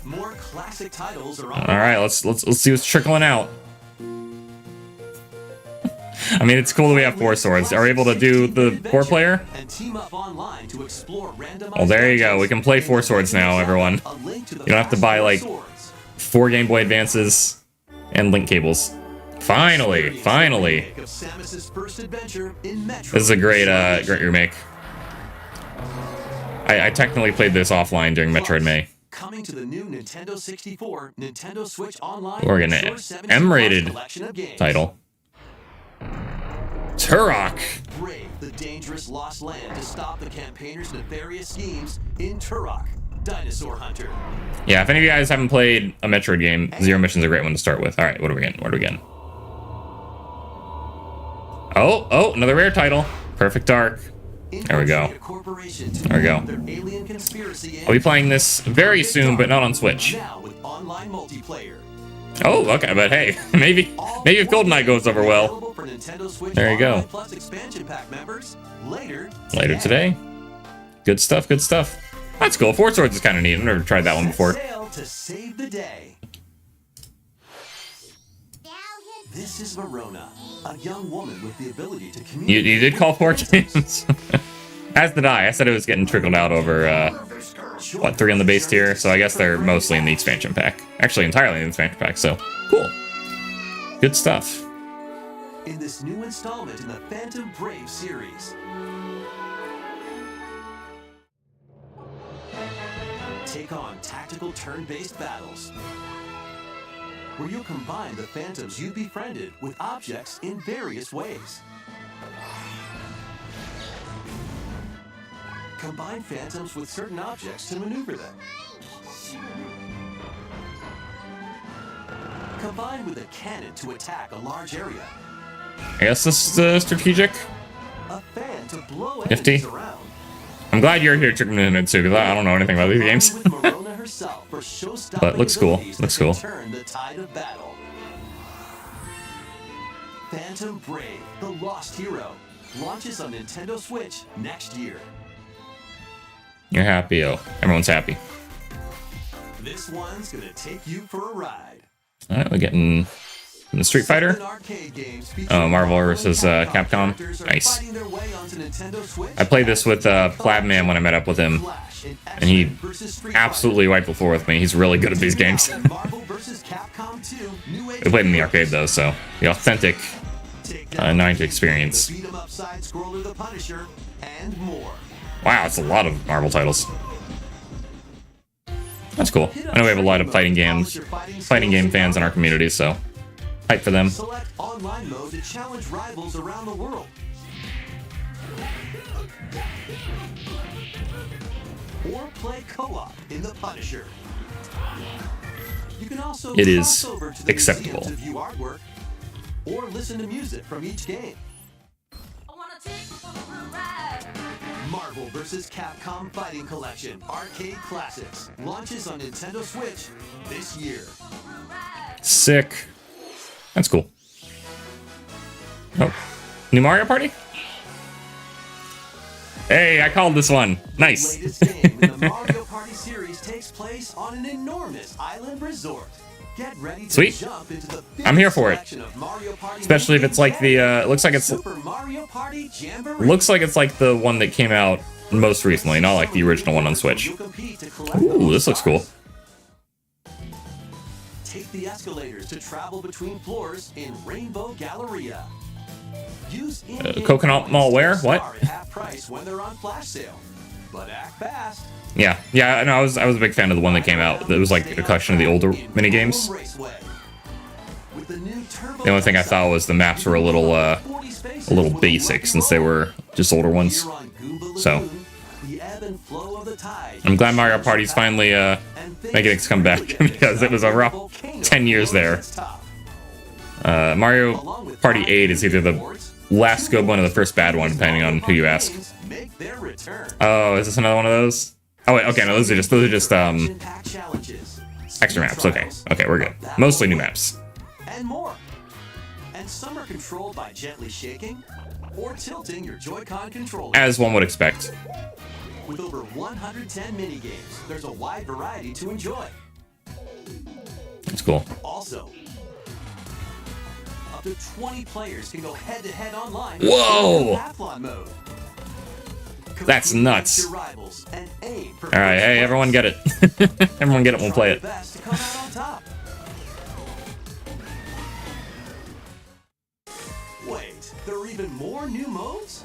More classic titles are on. All right, let's see what's trickling out. I mean, it's cool that we have 4 swords. Are we able to do the 4-player? And team up online to explore randomized Well, there you go. We dungeons. can play 4 swords now, everyone. A link to the You don't have to buy, like, swords. 4 Game Boy Advances and link cables. Finally, Experience finally. the remake of Samus's first adventure in Metroid This is a great Celebration. remake. I technically played this offline during Metroid May. Coming to the new Nintendo 64, Nintendo Switch Online, We're gonna Sure 70 M-rated collection of games. title. Turok. Brave the dangerous lost land to stop the campaigners' nefarious schemes in Turok, Dinosaur Hunter. Yeah, if any of you guys haven't played a Metroid game, Zero Mission's a great one to start with. All right, what are we getting? What are we getting? Oh, another rare title. Perfect Dark. There we go. Infiltrate a corporation to There we go. their alien conspiracy I'll be playing this very soon, but not on Switch. now with online multiplayer. Oh, okay, but hey, maybe if GoldenEye goes over well. Available for Nintendo Switch There you go. Online Plus expansion pack members later Later today. Good stuff, good stuff. That's cool. Four Swords is kind of neat. I've never tried that one before. Sail to save the day. This is Verona, a young woman with the ability to You communicate. did call 4 games? As did I. I said it was getting trickled out over, what, 3 on the base tier? So I guess they're mostly in the expansion pack. Actually, entirely in the expansion pack, so cool. Good stuff. In this new installment in the Phantom Brave series. Take on tactical turn-based battles, where you'll combine the phantoms you befriended with objects in various ways. Combine phantoms with certain objects to maneuver them. Combine with a cannon to attack a large area. I guess this is strategic. A fan to blow Nifty. enemies around. I'm glad you're here, Chicken Nintendo, too, because I don't know anything about these games. With Verona herself for show-stopping But looks cool. abilities that Looks can cool. Turn the tide of battle. Phantom Brave, the Lost Hero, launches on Nintendo Switch next year. You're happy, oh. Everyone's happy. This one's gonna take you for a ride. Alright, we're getting the Street Fighter. Seven arcade games Oh, featuring Marvel Marvel versus and Capcom. characters are Nice. fighting their way onto Nintendo Switch. I played this with Plaidman when I met up with him, Flash and and he X-Men versus Street Fighter. absolutely wiped the floor with me. He's really good at these games. Marvel versus Capcom 2, New Age We played in the Heroes. arcade, though, so the authentic Take down 90 experience. the beat 'em up side scroller, The Punisher, and more. Wow, it's a lot of Marvel titles. That's cool. I know we have a lot of fighting game fans in our community, so hype for them. Select online mode to challenge rivals around the world. Or play co-op in The Punisher. You can also It cross is over to the acceptable. museum to view artwork or listen to music from each game. Marvel vs. Capcom Fighting Collection Arcade Classics launches on Nintendo Switch this year. Sick. That's cool. Oh, new Mario Party? Hey, I called this one. Nice. The latest game in the Mario Party series takes place on an enormous island resort. Get ready to Sweet. jump into the I'm here for it. selection of Mario Party Especially if it's like the, it looks like it's, Super Mario Party Jamboree. looks like it's like the one that came out most recently, not like the original one on Switch. You'll compete to collect Ooh, those this looks cool. stars. Take the escalators to travel between floors in Rainbow Galleria. Use in-game Coconut coins Mall to where? star What? at half price when they're on flash sale. But act fast. Yeah, I know. I was a big fan of the one that came out. That was like a collection of the older mini games. The only thing I thought was the maps were a little basic since they were just older ones. So I'm glad Mario Party's finally making its comeback because it was a rough 10 years there. Mario Party 8 is either the last good one or the first bad one, depending on who you ask. Oh, is this another one of those? Oh wait, okay, no, those are just extra maps. Okay, we're good. Mostly new maps. And more. And some are controlled by gently shaking or tilting your Joy-Con controller. As one would expect. With over 110 minigames, there's a wide variety to enjoy. That's cool. Also, up to 20 players can go head-to-head online. Whoa! in Pathlon mode. That's Compete nuts. against your rivals and aim for All right, first hey, place. everyone get it. Everyone get it. We'll play Try it. your best to come out on top. Wait, there are even more new modes?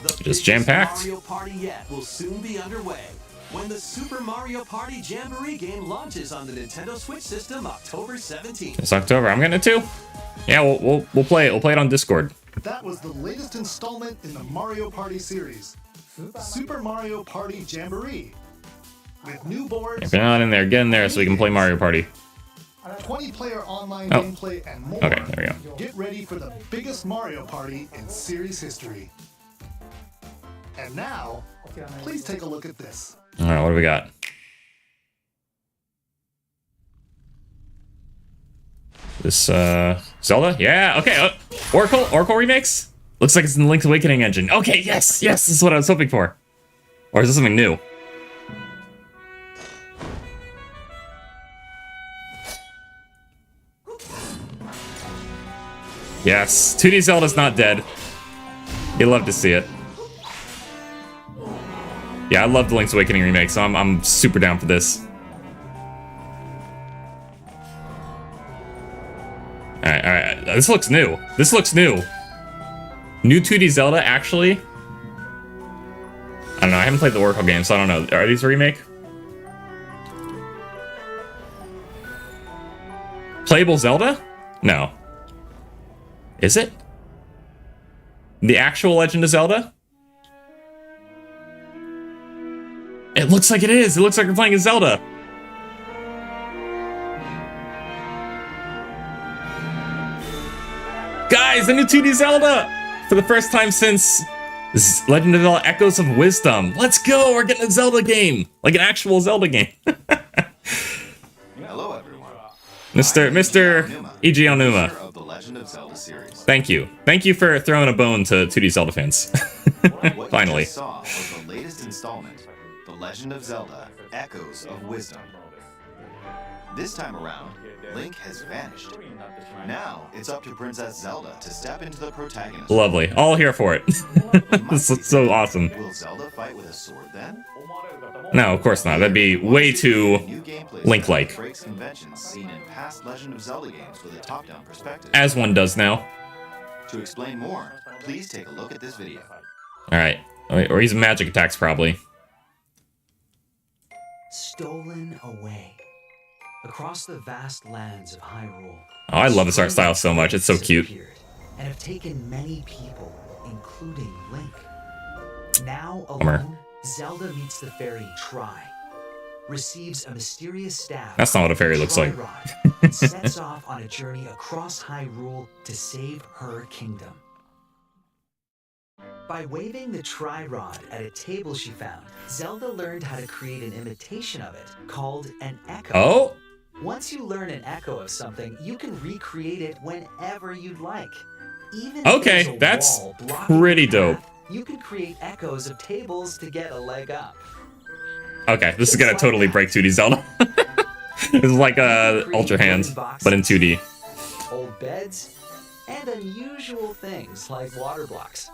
The Just biggest jam-packed. Mario Party yet will soon be underway when the Super Mario Party Jamboree game launches on the Nintendo Switch system October 17th. It's October. I'm getting it too. Yeah, we'll play it. We'll play it on Discord. That was the latest installment in the Mario Party series, Super Mario Party Jamboree. With new boards, If you're not in there, get in there so we can play Mario Party. 20-player online Oh. gameplay, and more. Okay, there we go. Get ready for the biggest Mario Party in series history. And now, please take a look at this. All right, what do we got? This Zelda? Yeah. Okay. Oracle remakes. Looks like it's in the Link's Awakening engine. Okay. Yes. This is what I was hoping for. Or is this something new? Yes, 2D Zelda's not dead. You love to see it. Yeah, I love the Link's Awakening remake, so I'm super down for this. Alright. This looks new. This looks new. New 2D Zelda, actually? I don't know, I haven't played the Oracle game, so I don't know. Are these a remake? Playable Zelda? No. Is it? The actual Legend of Zelda? It looks like it is. It looks like we're playing as Zelda. Guys, the new 2D Zelda! For the first time since Legend of Zelda Echoes of Wisdom. Let's go! We're getting a Zelda game! Like an actual Zelda game. Hello, everyone. Mr. E.G. Onuma. Of the Legend of Zelda series. Thank you. Thank you for throwing a bone to 2D Zelda fans. What Finally. you just saw was the latest installment, The Legend of Zelda Echoes of Wisdom. This time around, Link has vanished. Now, it's up to Princess Zelda to step into the protagonist. Lovely. All here for it. This looks so awesome. Will Zelda fight with a sword then? No, of course not. That'd be way too New gameplay Link-like. breaks conventions seen in past Legend of Zelda games with a top-down perspective. As one does now. To explain more, please take a look at this video. Alright. Or he's magic attacks, probably. Stolen away. Across the vast lands of Hyrule. Oh, I love this art style so much. It's so cute. And have taken many people, including Link. Now Bummer. alone, Zelda meets the fairy Tri, receives a mysterious staff. That's not what a fairy looks like. Tri-Rod, and sets off on a journey across Hyrule to save her kingdom. By waving the Tri-Rod at a table she found, Zelda learned how to create an imitation of it called an echo. Oh? Once you learn an echo of something, you can recreate it whenever you'd like. Even Okay, if there's a that's wall blocking pretty the dope. path, you can create echoes of tables to get a leg up. Okay, this is gonna totally break 2D Zelda. It's like Ultra Hand, but in 2D. Old beds, and unusual things like water blocks.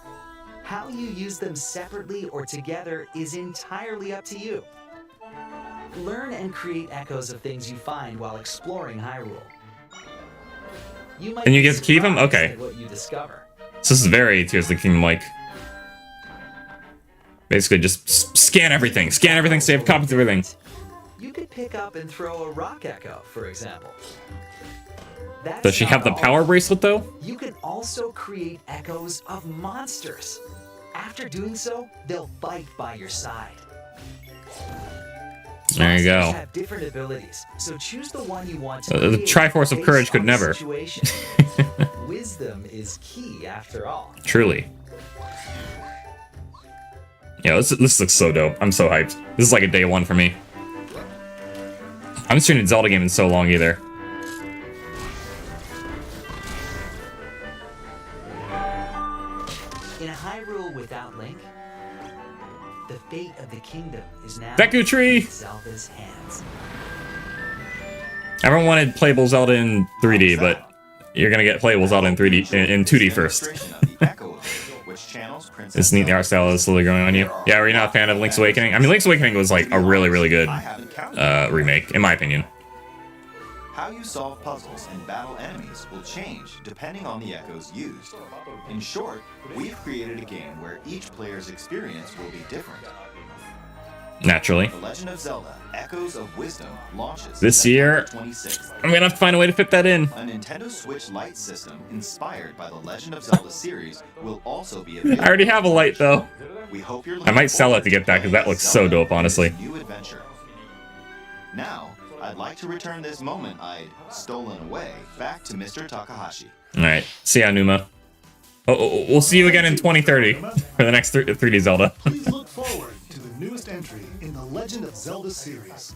How you use them separately or together is entirely up to you. Learn and create echoes of things you find while exploring Hyrule. You might And you be get to keep 'em? surprised Okay. at what you discover. So this is very Tears of the Kingdom-like. Basically, just scan everything, save copies of everything. You could pick up and throw a rock echo, for example. That's Does she have the not all. power bracelet, though? You can also create echoes of monsters. After doing so, they'll fight by your side. There you go. Monsters have different abilities, so choose the one you want to The create Triforce of based Courage could on the never. situation. Wisdom is key, after all. Truly. Yeah, this looks so dope. I'm so hyped. This is like a day one for me. I haven't seen a Zelda game in so long either. In a Hyrule without Link, the fate of the kingdom is now Deku Tree! in Zelda's hands. Everyone wanted playable Zelda in 3D, but you're gonna get playable Zelda in 3D in 2D first. Demonstration of the echo of which channels Princess It's neat. The Zelda art style is slowly growing on you. Yeah, were you not a fan of Link's Awakening? I mean, Link's Awakening was like a really, really good I haven't counted. remake, in my opinion. How you solve puzzles and battle enemies will change depending on the echoes used. In short, we've created a game where each player's experience will be different. Naturally. The Legend of Zelda Echoes of Wisdom launches This September year- 26th. I'm gonna have to find a way to fit that in. A Nintendo Switch Lite system inspired by the Legend of Zelda series will also be I available. already have a light, though. We hope you're I might sell it to get that, 'cause that looks so dope, honestly. New adventure. Now, I'd like to return this moment I'd stolen away back to Mr. Takahashi. Alright, see ya, Numa. We'll see you again in 2030 for the next 3D Zelda. Please look forward to the newest entry in the Legend of Zelda series.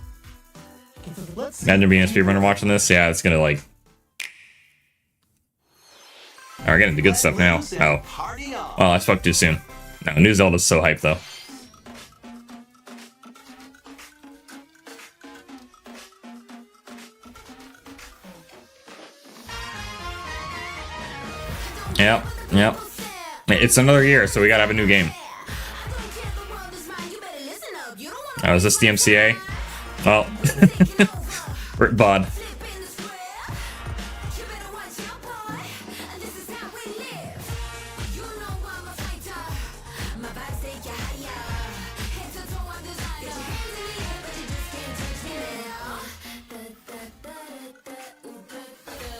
Let's see Imagine being a speedrunner watching this. Yeah, it's gonna like... Oh, we're getting the good stuff now. Let loose and Oh. Party on. Well, I spoke too soon. No, new Zelda's so hyped, though. Yep. It's another year, so we gotta have a new game. Oh, is this the MCA? Oh. Rip bod.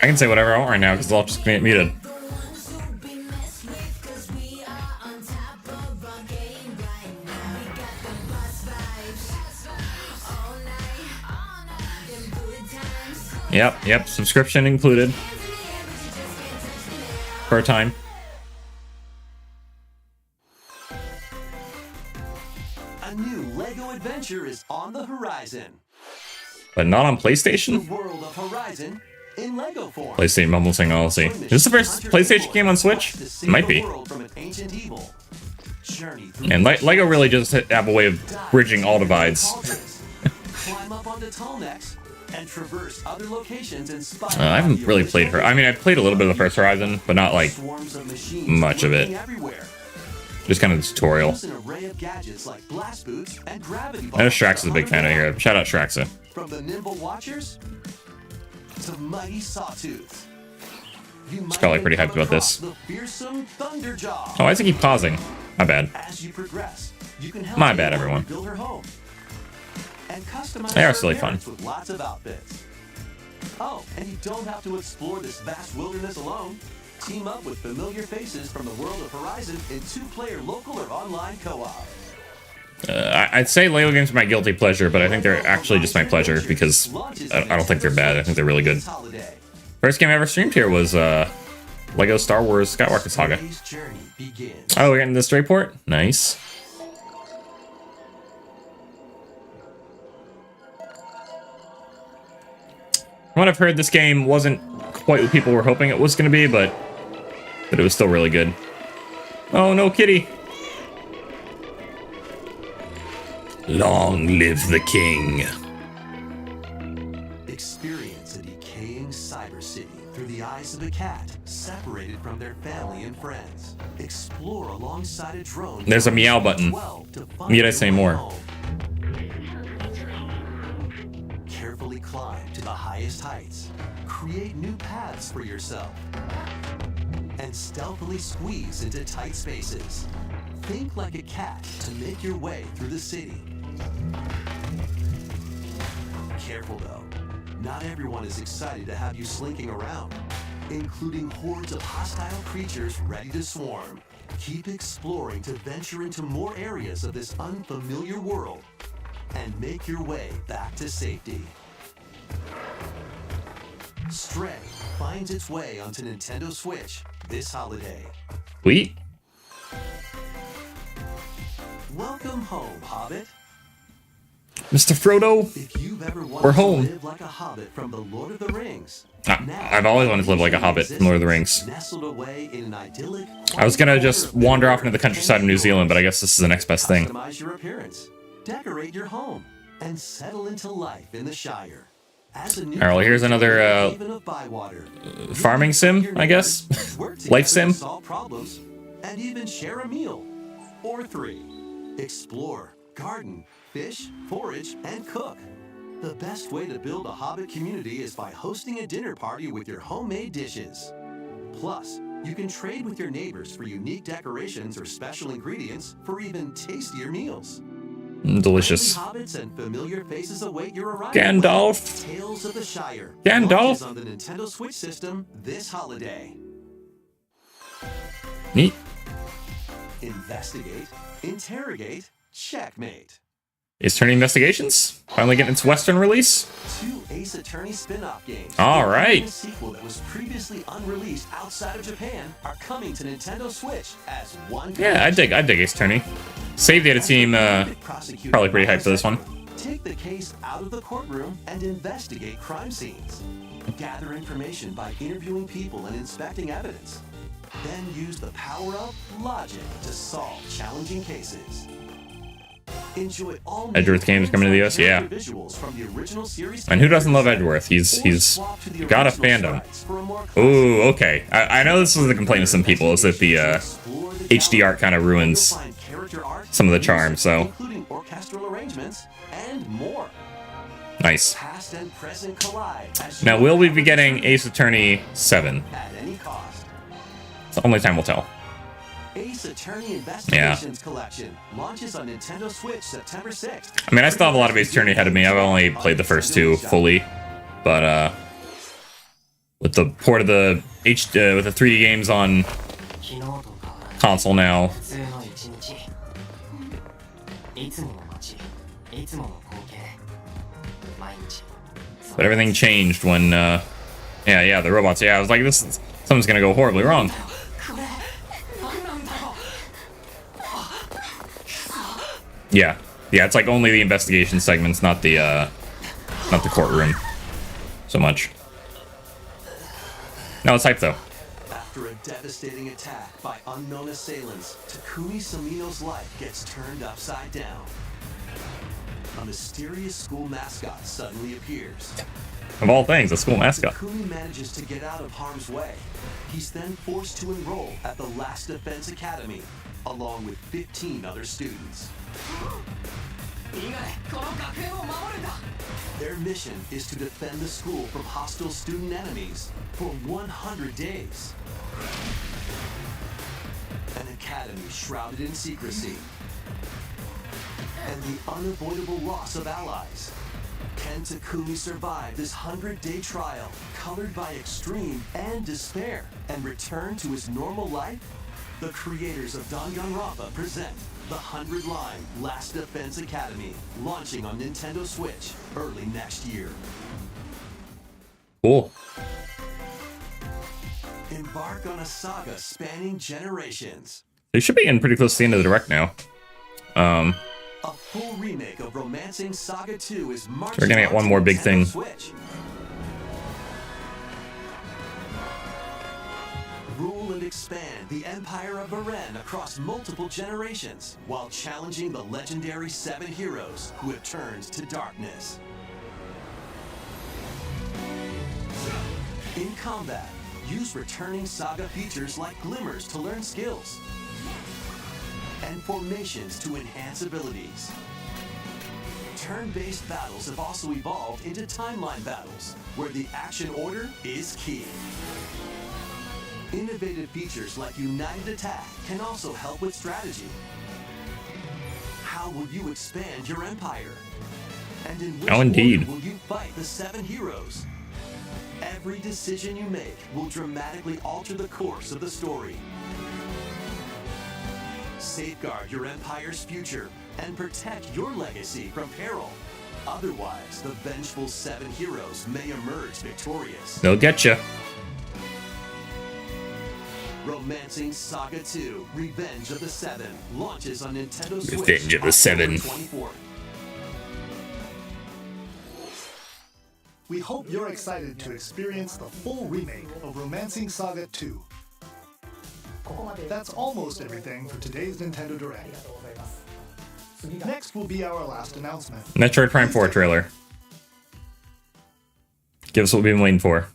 I can say whatever I want right now because I'll just get muted. Yep, subscription included. For a time. A new LEGO adventure is on the horizon. But not on The PlayStation? world of Horizon in LEGO form. PlayStation Mumble saying, I'll see. Is this the first PlayStation game on Switch? It might be. And LEGO really just have a way of bridging all divides. Climb up onto tall necks and traverse other locations inspired I by haven't the really original played her. I mean, I played a little bit of the first Horizon, but not like Swarms of machines much of it. lurking everywhere. Just kind of the tutorial. Use an array of gadgets like blast boots and gravity I know balls Shrax is a big fan of here. Shout out Shraxa. From the nimble watchers to mighty sawtooths. You might probably even pretty hyped come about this. across the fearsome Thunderjaw. Oh, why does it keep pausing? My bad. As you progress, you can help My bad, Aloy everyone. build her home and customize They are her silly fun. appearance with lots of outfits. Oh, and you don't have to explore this vast wilderness alone. Team up with familiar faces from the world of Horizon in 2-player local or online co-op. I'd say LEGO games are my guilty pleasure, but I think they're actually just my pleasure because I don't think they're bad. I think they're really good. First game I ever streamed here was LEGO Star Wars Skywalker Saga. Today's journey begins. Oh, we're getting the straight port? Nice. From what I've heard, this game wasn't quite what people were hoping it was going to be, but it was still really good. Oh, no, kitty. Long live the king. Experience a decaying cyber city through the eyes of a cat separated from their family and friends. Explore alongside a drone. There's a meow button. Need I say more? Carefully climb to the highest heights. Create new paths for yourself. And stealthily squeeze into tight spaces. Think like a cat to make your way through the city. Careful though, not everyone is excited to have you slinking around, including hordes of hostile creatures ready to swarm. Keep exploring to venture into more areas of this unfamiliar world and make your way back to safety. Stray finds its way onto Nintendo Switch this holiday. Sweet. Welcome home, Hobbit. Mr. Frodo. If you've ever wanted We're home. to live like a hobbit from the Lord of the Rings, I've always wanted to live like a hobbit from Lord of the Rings. nestled away in an idyllic, I was gonna just wander off into the countryside of New Zealand, but I guess this is the next best thing. Customize your appearance, decorate your home, and settle into life in the Shire. As a new Alright, well, here's another haven of Bywater, farming sim, I guess. work Life together sim. to solve problems, and even share a meal or 3. Explore, garden, fish, forage, and cook. The best way to build a Hobbit community is by hosting a dinner party with your homemade dishes. Plus, you can trade with your neighbors for unique decorations or special ingredients for even tastier meals. Delicious. Friendly hobbits and familiar faces await your arrival. Gandalf. Tales of the Shire. Gandalf. launches on the Nintendo Switch system this holiday. Neat. Investigate, interrogate, checkmate. Ace Attorney Investigations finally getting its Western release. 2 Ace Attorney spin-off games. All right. A sequel that was previously unreleased outside of Japan are coming to Nintendo Switch as one. Yeah, I dig Ace Attorney. Save Data Team, probably pretty hyped for this one. Take the case out of the courtroom and investigate crime scenes. Gather information by interviewing people and inspecting evidence. Then use the power of logic to solve challenging cases. Enjoy all Edgeworth games coming to the US, yeah. visuals from the original series. And who doesn't love Edgeworth? He's got a fandom. Ooh, okay. I know this was the complaint of some people, is that the HD art kind of ruins some of the charm, so. Including orchestral arrangements and more. Nice. Past and present collide. Now, will we be getting Ace Attorney 7? At any cost. So only time will tell. Ace Attorney Investigations Collection launches on Nintendo Switch September 6th. I mean, I still have a lot of Ace Attorney ahead of me. I've only played the first two fully, but with the port of the with the 3D games on console now, but everything changed when yeah, the robots. Yeah, I was like, something's gonna go horribly wrong. Yeah, it's like only the investigation segments, not the courtroom so much. No, it's hype though. After a devastating attack by unknown assailants, Takumi Samino's life gets turned upside down. A mysterious school mascot suddenly appears. Of all things, a school mascot. Takumi manages to get out of harm's way. He's then forced to enroll at the Last Defense Academy, along with 15 other students. Their mission is to defend the school from hostile student enemies for 100 days. An academy shrouded in secrecy. And the unavoidable loss of allies. Can Takumi survive this 100-day trial, colored by extreme and despair, and return to his normal life? The creators of Danganronpa present the 100-line Last Defense Academy, launching on Nintendo Switch early next year. Cool. Embark on a saga spanning generations. They should be getting pretty close to the end of the direct now. A full remake of Romancing Saga 2 is marching. We're gonna get one more big thing. Switch. Rule and expand the Empire of Baren across multiple generations, while challenging the legendary 7 heroes who have turned to darkness. In combat, use returning Saga features like glimmers to learn skills, and formations to enhance abilities. Turn-based battles have also evolved into timeline battles, where the action order is key. Innovative features like United Attack can also help with strategy. How will you expand your empire? And in which indeed. order will you fight the 7 heroes? Every decision you make will dramatically alter the course of the story. Safeguard your empire's future and protect your legacy from peril. Otherwise, the vengeful 7 heroes may emerge victorious. They'll get you. Romancing Saga 2: Revenge of the 7 launches on Nintendo Switch. Revenge of the 7. October 24th. We hope you're excited to experience the full remake of Romancing Saga 2. That's almost everything for today's Nintendo Direct. Next will be our last announcement. Metroid Prime 4 trailer. Give us what we've been waiting for.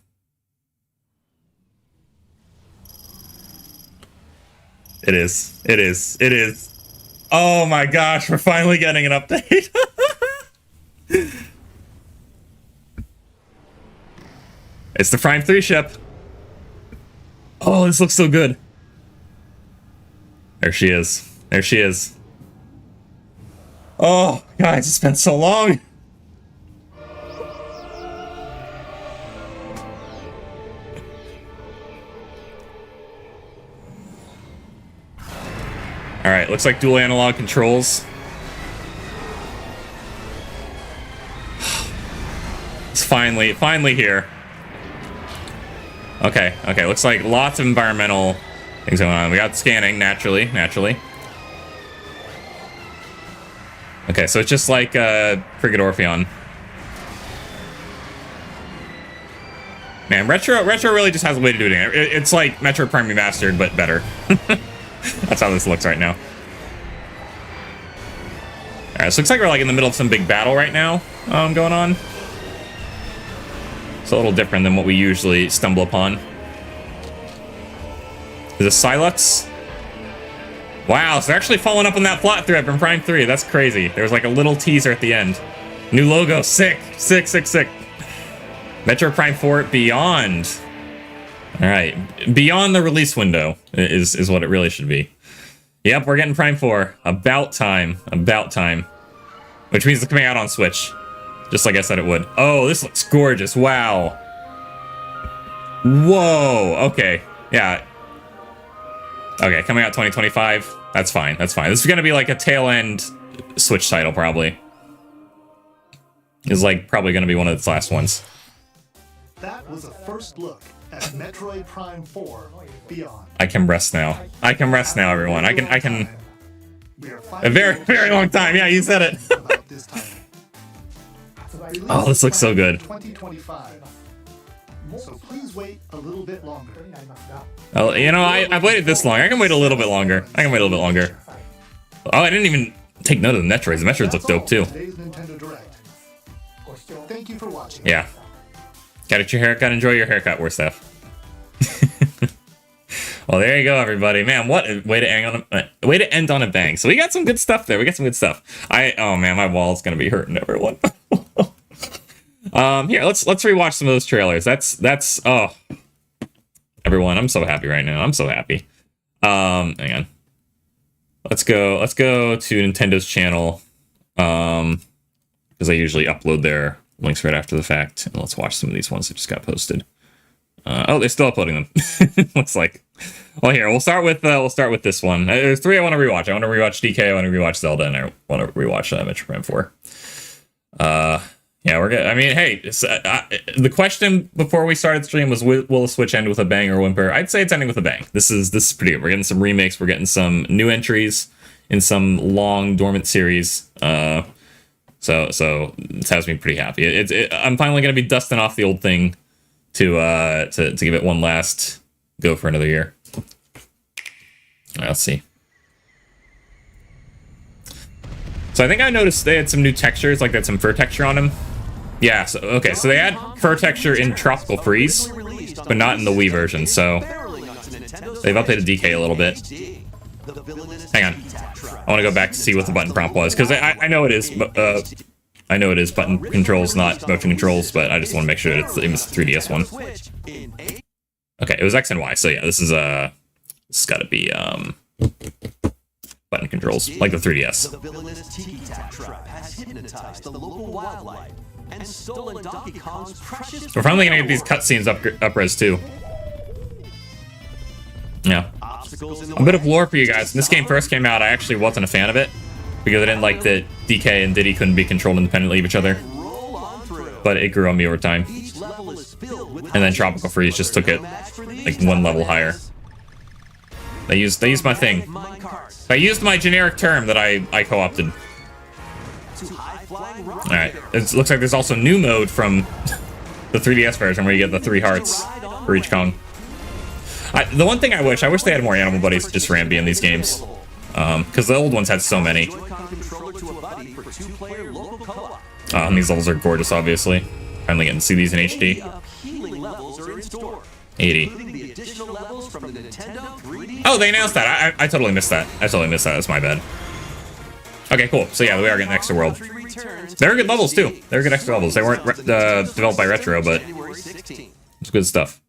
It is. It is. It is. Oh my gosh, we're finally getting an update. It's the Prime 3 ship. Oh, this looks so good. There she is. There she is. Oh, guys, it's been so long. All right, looks like dual analog controls. It's finally here. Okay, looks like lots of environmental things going on. We got scanning, naturally. Okay, so it's just like Frigate Orpheon. Man, Retro really just has a way to do it. It's like Metroid Prime Remastered, but better. That's how this looks right now. Alright, so looks like we're like in the middle of some big battle right now going on. It's a little different than what we usually stumble upon. Is this Silux? Wow, so they're actually following up on that plot thread from Prime 3. That's crazy. There was like a little teaser at the end. New logo, sick. Sick, sick, sick. Metro Prime 4 Beyond. Alright, beyond the release window is what it really should be. Yep, we're getting Prime 4. About time. About time. Which means it's coming out on Switch. Just like I said it would. Oh, this looks gorgeous. Wow. Whoa. Okay. Yeah. Okay, coming out 2025. That's fine. That's fine. This is going to be like a tail-end Switch title, probably. Is like probably going to be one of its last ones. That was a first look at Metroid Prime 4 Beyond. I can rest now. I can rest now, everyone. I can. We are A very, very long time. Yeah, you said it. about this title. Oh, this looks so good. 2025. So please wait a little bit longer. Oh, you know, I've waited this long. I can wait a little bit longer. I can wait a little bit longer. Oh, I didn't even take note of the Metroids. The Metroids look dope too. Today's Nintendo Direct. Thank you for watching. Yeah. Gotta get your haircut. Enjoy your haircut, worst stuff. Well, there you go, everybody. Man, what a way to end on a bang. So we got some good stuff there. We got some good stuff. Oh man, my wall's gonna be hurting, everyone. Here, let's rewatch some of those trailers. That's oh, everyone, I'm so happy right now. I'm so happy. Hang on. Let's go to Nintendo's channel. Because I usually upload their links right after the fact. And let's watch some of these ones that just got posted. Oh, they're still uploading them. Looks like. Well, here we'll start with this one. There's 3 I want to rewatch. I want to rewatch DK. I want to rewatch Zelda, and I want to rewatch Metro Prime 4. Yeah, we're good. I mean, hey, the question before we started the stream was, will the Switch end with a bang or whimper? I'd say it's ending with a bang. This is pretty good. We're getting some remakes. We're getting some new entries in some long dormant series. So this has me pretty happy. I'm finally going to be dusting off the old thing to give it one last go for another year. All right, let's see. So I think I noticed they had some new textures, like they had some fur texture on them. Yeah, so okay, so they had fur texture in Tropical Freeze, but not in the Wii version, so they've updated DK a little bit. Hang on. I want to go back to see what the button prompt was, because I know it is, I know it is button controls, not motion controls, but I just want to make sure it was the 3DS one. Okay, it was X and Y, so yeah, this is got to be button controls, like the 3DS. The villainous Tiki Tak tribe has hypnotized the local wildlife and stolen Donkey Kong's precious. We're finally gonna get these cutscenes up-res too. Yeah. A bit of lore for you guys. When this game first came out, I actually wasn't a fan of it because I didn't like that DK and Diddy couldn't be controlled independently of each other. But it grew on me over time. And then Tropical Freeze just took it like one level higher. They used my thing. I used my generic term that I co-opted. Alright, it looks like there's also new mode from the 3DS version where you get the 3 hearts for each Kong. The one thing I wish they had more animal buddies just for Ambi in these games. Because the old ones had so many. And these levels are gorgeous, obviously. Finally getting to see these in HD. 80. Oh, they announced that. I totally missed that. That's my bad. Okay, cool. So yeah, we are getting extra world. They're good levels too. They're good extra levels. They weren't developed by Retro, but it's good stuff.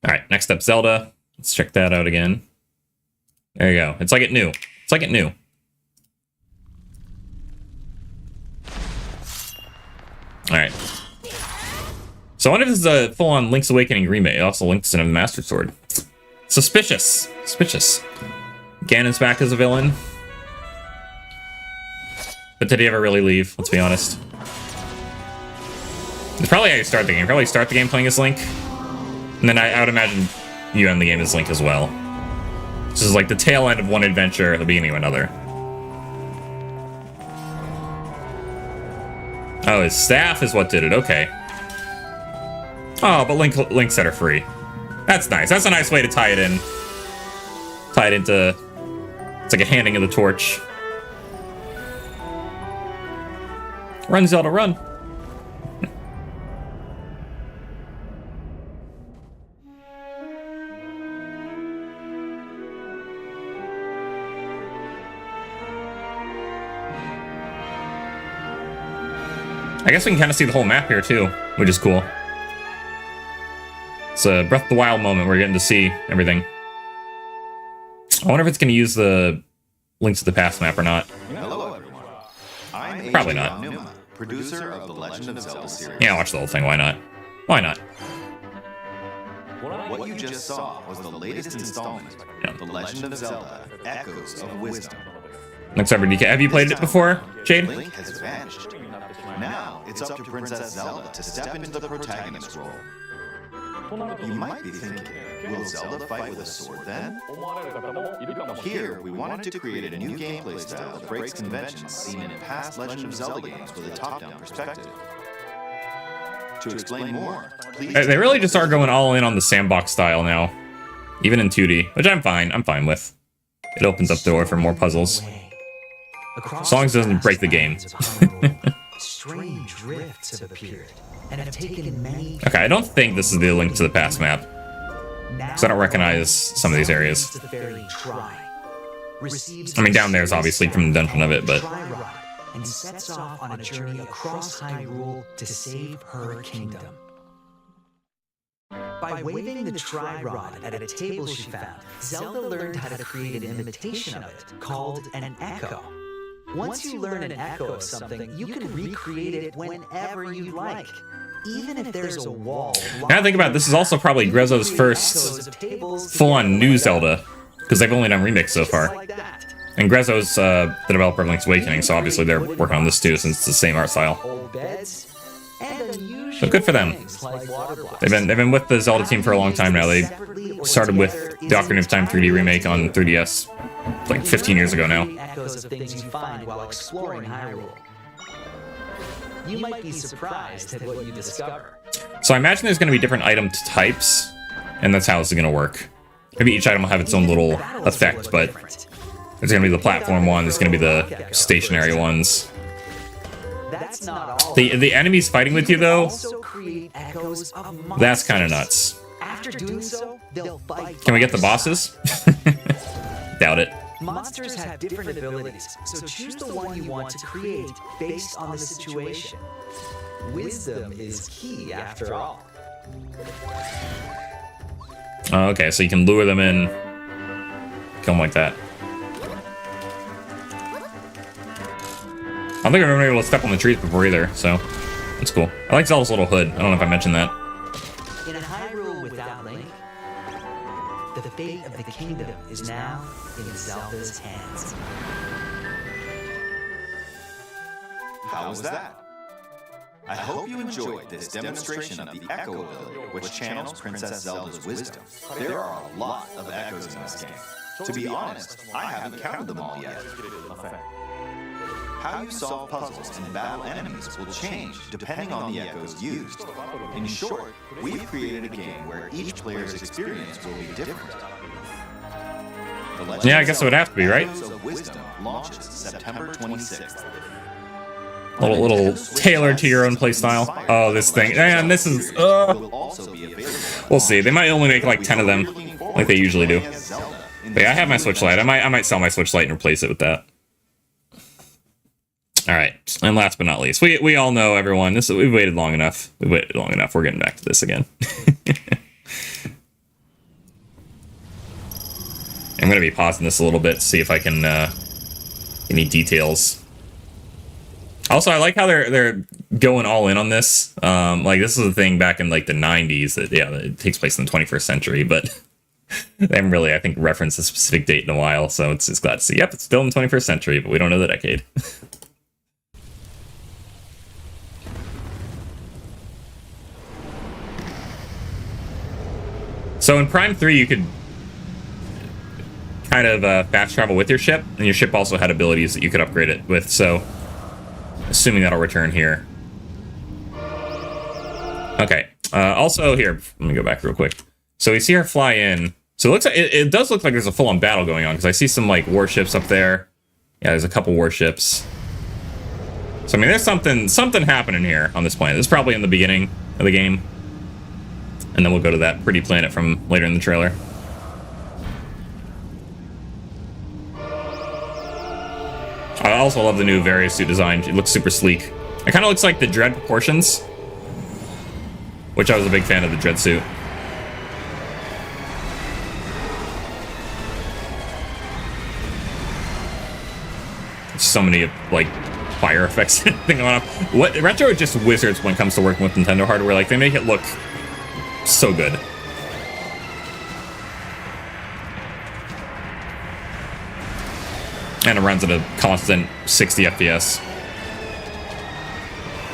All right, next up, Zelda. Let's check that out again. There you go. It's like it new. It's like it new. All right. So I wonder if this is a full-on Link's Awakening remake. It also links in a Master Sword. Suspicious. Suspicious. Ganon's back as a villain. But did he ever really leave? Let's be honest. It's probably how you start the game. Probably start the game playing as Link. And then I would imagine you end the game as Link as well. This is like the tail end of one adventure at the beginning of another. Oh, his staff is what did it. Okay. Oh, but Link set her free. That's nice. That's a nice way to tie it in. Tie it into... It's like a handing of the torch. Run, Zelda, run. I guess we can kind of see the whole map here too, which is cool. It's a Breath of the Wild moment. We're getting to see everything. I wonder if it's going to use the Link to the Past map or not. Hello, everyone. I'm Probably AJ not. Numa, producer of the Legend of Zelda series. Yeah, watch the whole thing. Why not? Why not? What you just saw was the latest installment of The Legend of Zelda: Echoes of Wisdom. Next over, DK. Have you played it before, Jade? Link has vanished. Now it's up to Princess Zelda to step into the protagonist role. You might be thinking, will Zelda fight with a sword then? Here, we wanted to create a new gameplay style that breaks conventions seen in past Legend of Zelda games with a top-down perspective. To explain more, please... They really just are going all in on the sandbox style now. Even in 2D, which I'm fine with. It opens up the door for more puzzles. As long as it doesn't break the game. Strange rifts have appeared and have taken many. Okay, I don't think this is the Link to the Past map. Because I don't recognize some of these areas. I mean, down there is obviously from the dungeon of it, but... And sets off on a journey across Hyrule to save her kingdom. By waving the Tri-Rod at a table she found, Zelda learned how to create an imitation of it, called an echo. Once you learn an echo of something, you can recreate it whenever you like. Even if there's a wall... Now I think about it, this is also probably Grezzo's first full-on new Zelda, because they've only done remakes so far. And Grezzo's the developer of Link's Awakening, so obviously they're working on this too, since it's the same art style. So good for them. They've been with the Zelda team for a long time now. They started with the Ocarina of Time 3D remake on 3DS like 15 years ago now. Echoes of things you find while exploring Hyrule. You might be surprised at what you discover. So I imagine there's going to be different item types, and that's how this is going to work. Maybe each item will have its own little effect, but there's going to be the platform one, there's going to be the stationary ones. That's not all. The enemies fighting with you, though, that's kind of nuts. After doing so, they'll fight. Can we get the bosses? Doubt it. Monsters have different abilities, so choose the one you want to create based on the situation. Wisdom is key after all. Oh, okay, so you can lure them in, kill them like that. I don't think I've ever been able to step on the trees before either, so that's cool. I like Zelda's little hood. I don't know if I mentioned that. In a Hyrule without Link, the fate of the kingdom is now in Zelda's hands. How was that? I hope you enjoyed this demonstration of the Echo ability, which channels Princess Zelda's wisdom. There are a lot of echoes in this game. To be honest, I haven't counted them all yet. How you solve puzzles and battle enemies will change depending on the echoes used. In short, we've created a game where each player's experience will be different. Yeah, I guess it would have to be, right? Echoes of Wisdom launches September 26th. Little tailored to your own playstyle. Oh, this thing. Man, this is... We'll see. They might only make like 10 of them, like they usually do. But yeah, I have my Switch Lite. I might sell my Switch Lite and replace it with that. All right, and last but not least, we all know, everyone, we've waited long enough. We've waited long enough. We're getting back to this again. I'm gonna be pausing this a little bit to see if I can any details. Also, I like how they're going all in on this. Like this is a thing back in like the 90s that it takes place in the 21st century, but they haven't really, I think, referenced a specific date in a while. So it's glad to see. Yep, it's still in the 21st century, but we don't know the decade. So in Prime 3, you could kind of fast travel with your ship, and your ship also had abilities that you could upgrade it with, so assuming that'll return here. Okay, also here, let me go back real quick. So we see her fly in. So it looks like, it does look like there's a full-on battle going on, because I see some like warships up there. Yeah, there's a couple warships. So I mean, there's something happening here on this planet. This is probably in the beginning of the game, and then we'll go to that pretty planet from later in the trailer. I also love the new Various suit design. It looks super sleek. It kind of looks like the Dread proportions, which I was a big fan of the Dread suit. So many like fire effects thing going on. What Retro are just wizards when it comes to working with Nintendo hardware. Like they make it look so good. And it runs at a constant 60 FPS.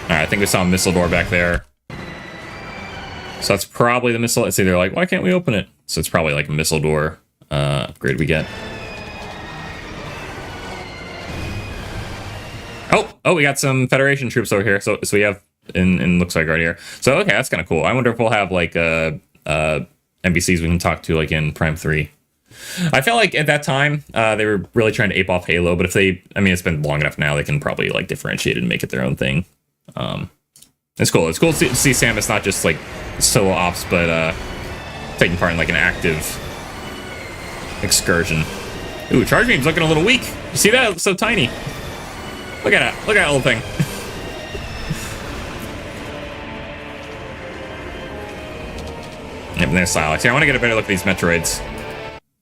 Alright, I think we saw a missile door back there. So that's probably the missile. It's either like, why can't we open it? So it's probably like a missile door upgrade we get. Oh, we got some Federation troops over here. So we have, in looks like right here. So, okay, that's kind of cool. I wonder if we'll have like NPCs we can talk to like in Prime 3. I felt like at that time, they were really trying to ape off Halo, but if they, I mean, it's been long enough now, they can probably like differentiate it and make it their own thing. It's cool. It's cool to see Samus not just like solo ops, but taking part in like an active excursion. Ooh, Charge Beam's looking a little weak. You see that? It's so tiny. Look at it. Look at that little thing. Yep, and there's Sylux. Yeah, I want to get a better look at these Metroids.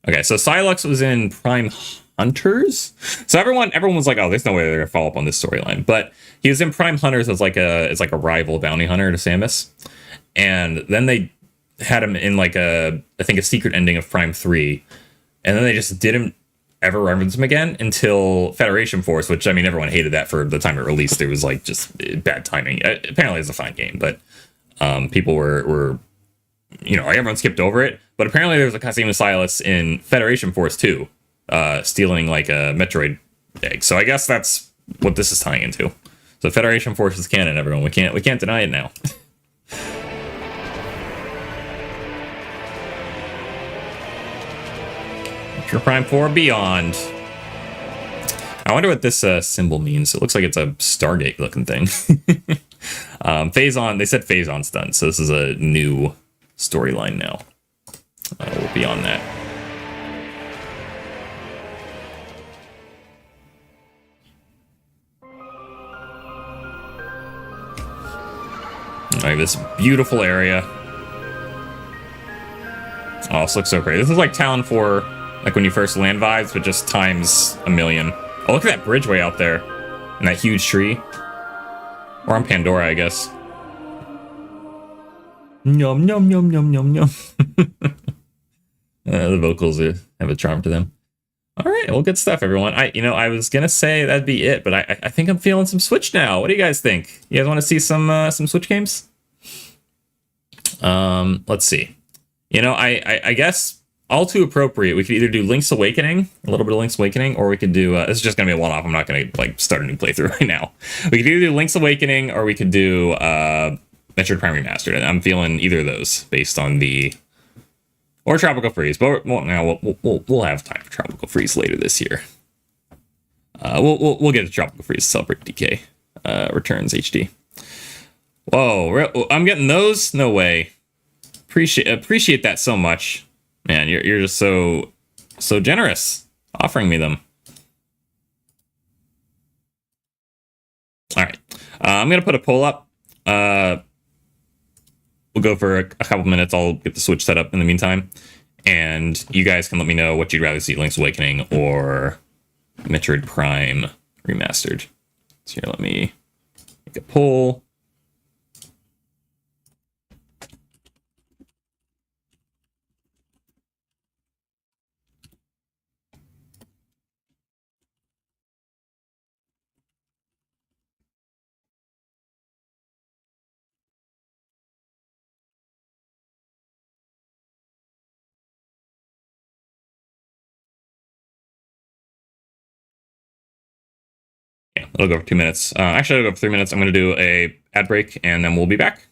Okay, so Sylux was in Prime Hunters. So everyone was like, "Oh, there's no way they're gonna follow up on this storyline." But he was in Prime Hunters as like a rival bounty hunter to Samus, and then they had him in like I think a secret ending of Prime 3, and then they just didn't ever reference him again until Federation Force, which I mean everyone hated that for the time it released. It was like just bad timing. Apparently it's a fine game, but people were everyone skipped over it. But apparently there was a cutscene with Sylux in Federation Force 2, stealing like a Metroid egg. So I guess that's what this is tying into. So Federation Force is canon, everyone. We can't deny it now. Metroid Prime 4 Beyond. I wonder what this symbol means. It looks like it's a Stargate looking thing. Phazon, they said Phazon's done, so this is a new storyline now. We'll be on that. Alright, this beautiful area. Oh, this looks so great. This is like Talon 4, like when you first land vibes, but just times a million. Oh, look at that bridge way out there. And that huge tree. Or on Pandora, I guess. Yum, yum, yum, yum, yum, yum. The vocals have a charm to them. All right, well, good stuff, everyone. I was gonna say that'd be it, but I think I'm feeling some Switch now. What do you guys think? You guys want to see some Switch games? Let's see. I guess all too appropriate. We could either do Link's Awakening, a little bit of Link's Awakening, or we could do. This is just gonna be a one-off. I'm not gonna like start a new playthrough right now. We could either do Link's Awakening, or we could do Metroid Prime Remastered. And I'm feeling either of those based on the. Or Tropical Freeze, but we'll have time for Tropical Freeze later this year. We'll get to Tropical Freeze to celebrate DK Returns HD. Whoa, I'm getting those? No way. Appreciate that so much, man. You're just so generous offering me them. All right, I'm gonna put a poll up. We'll go for a couple minutes. I'll get the Switch set up in the meantime. And you guys can let me know what you'd rather see, Link's Awakening or Metroid Prime Remastered. So here, let me make a poll. It'll go for 2 minutes. Actually, it'll go for 3 minutes. I'm going to do a ad break, and then we'll be back.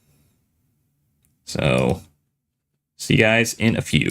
So, see you guys in a few.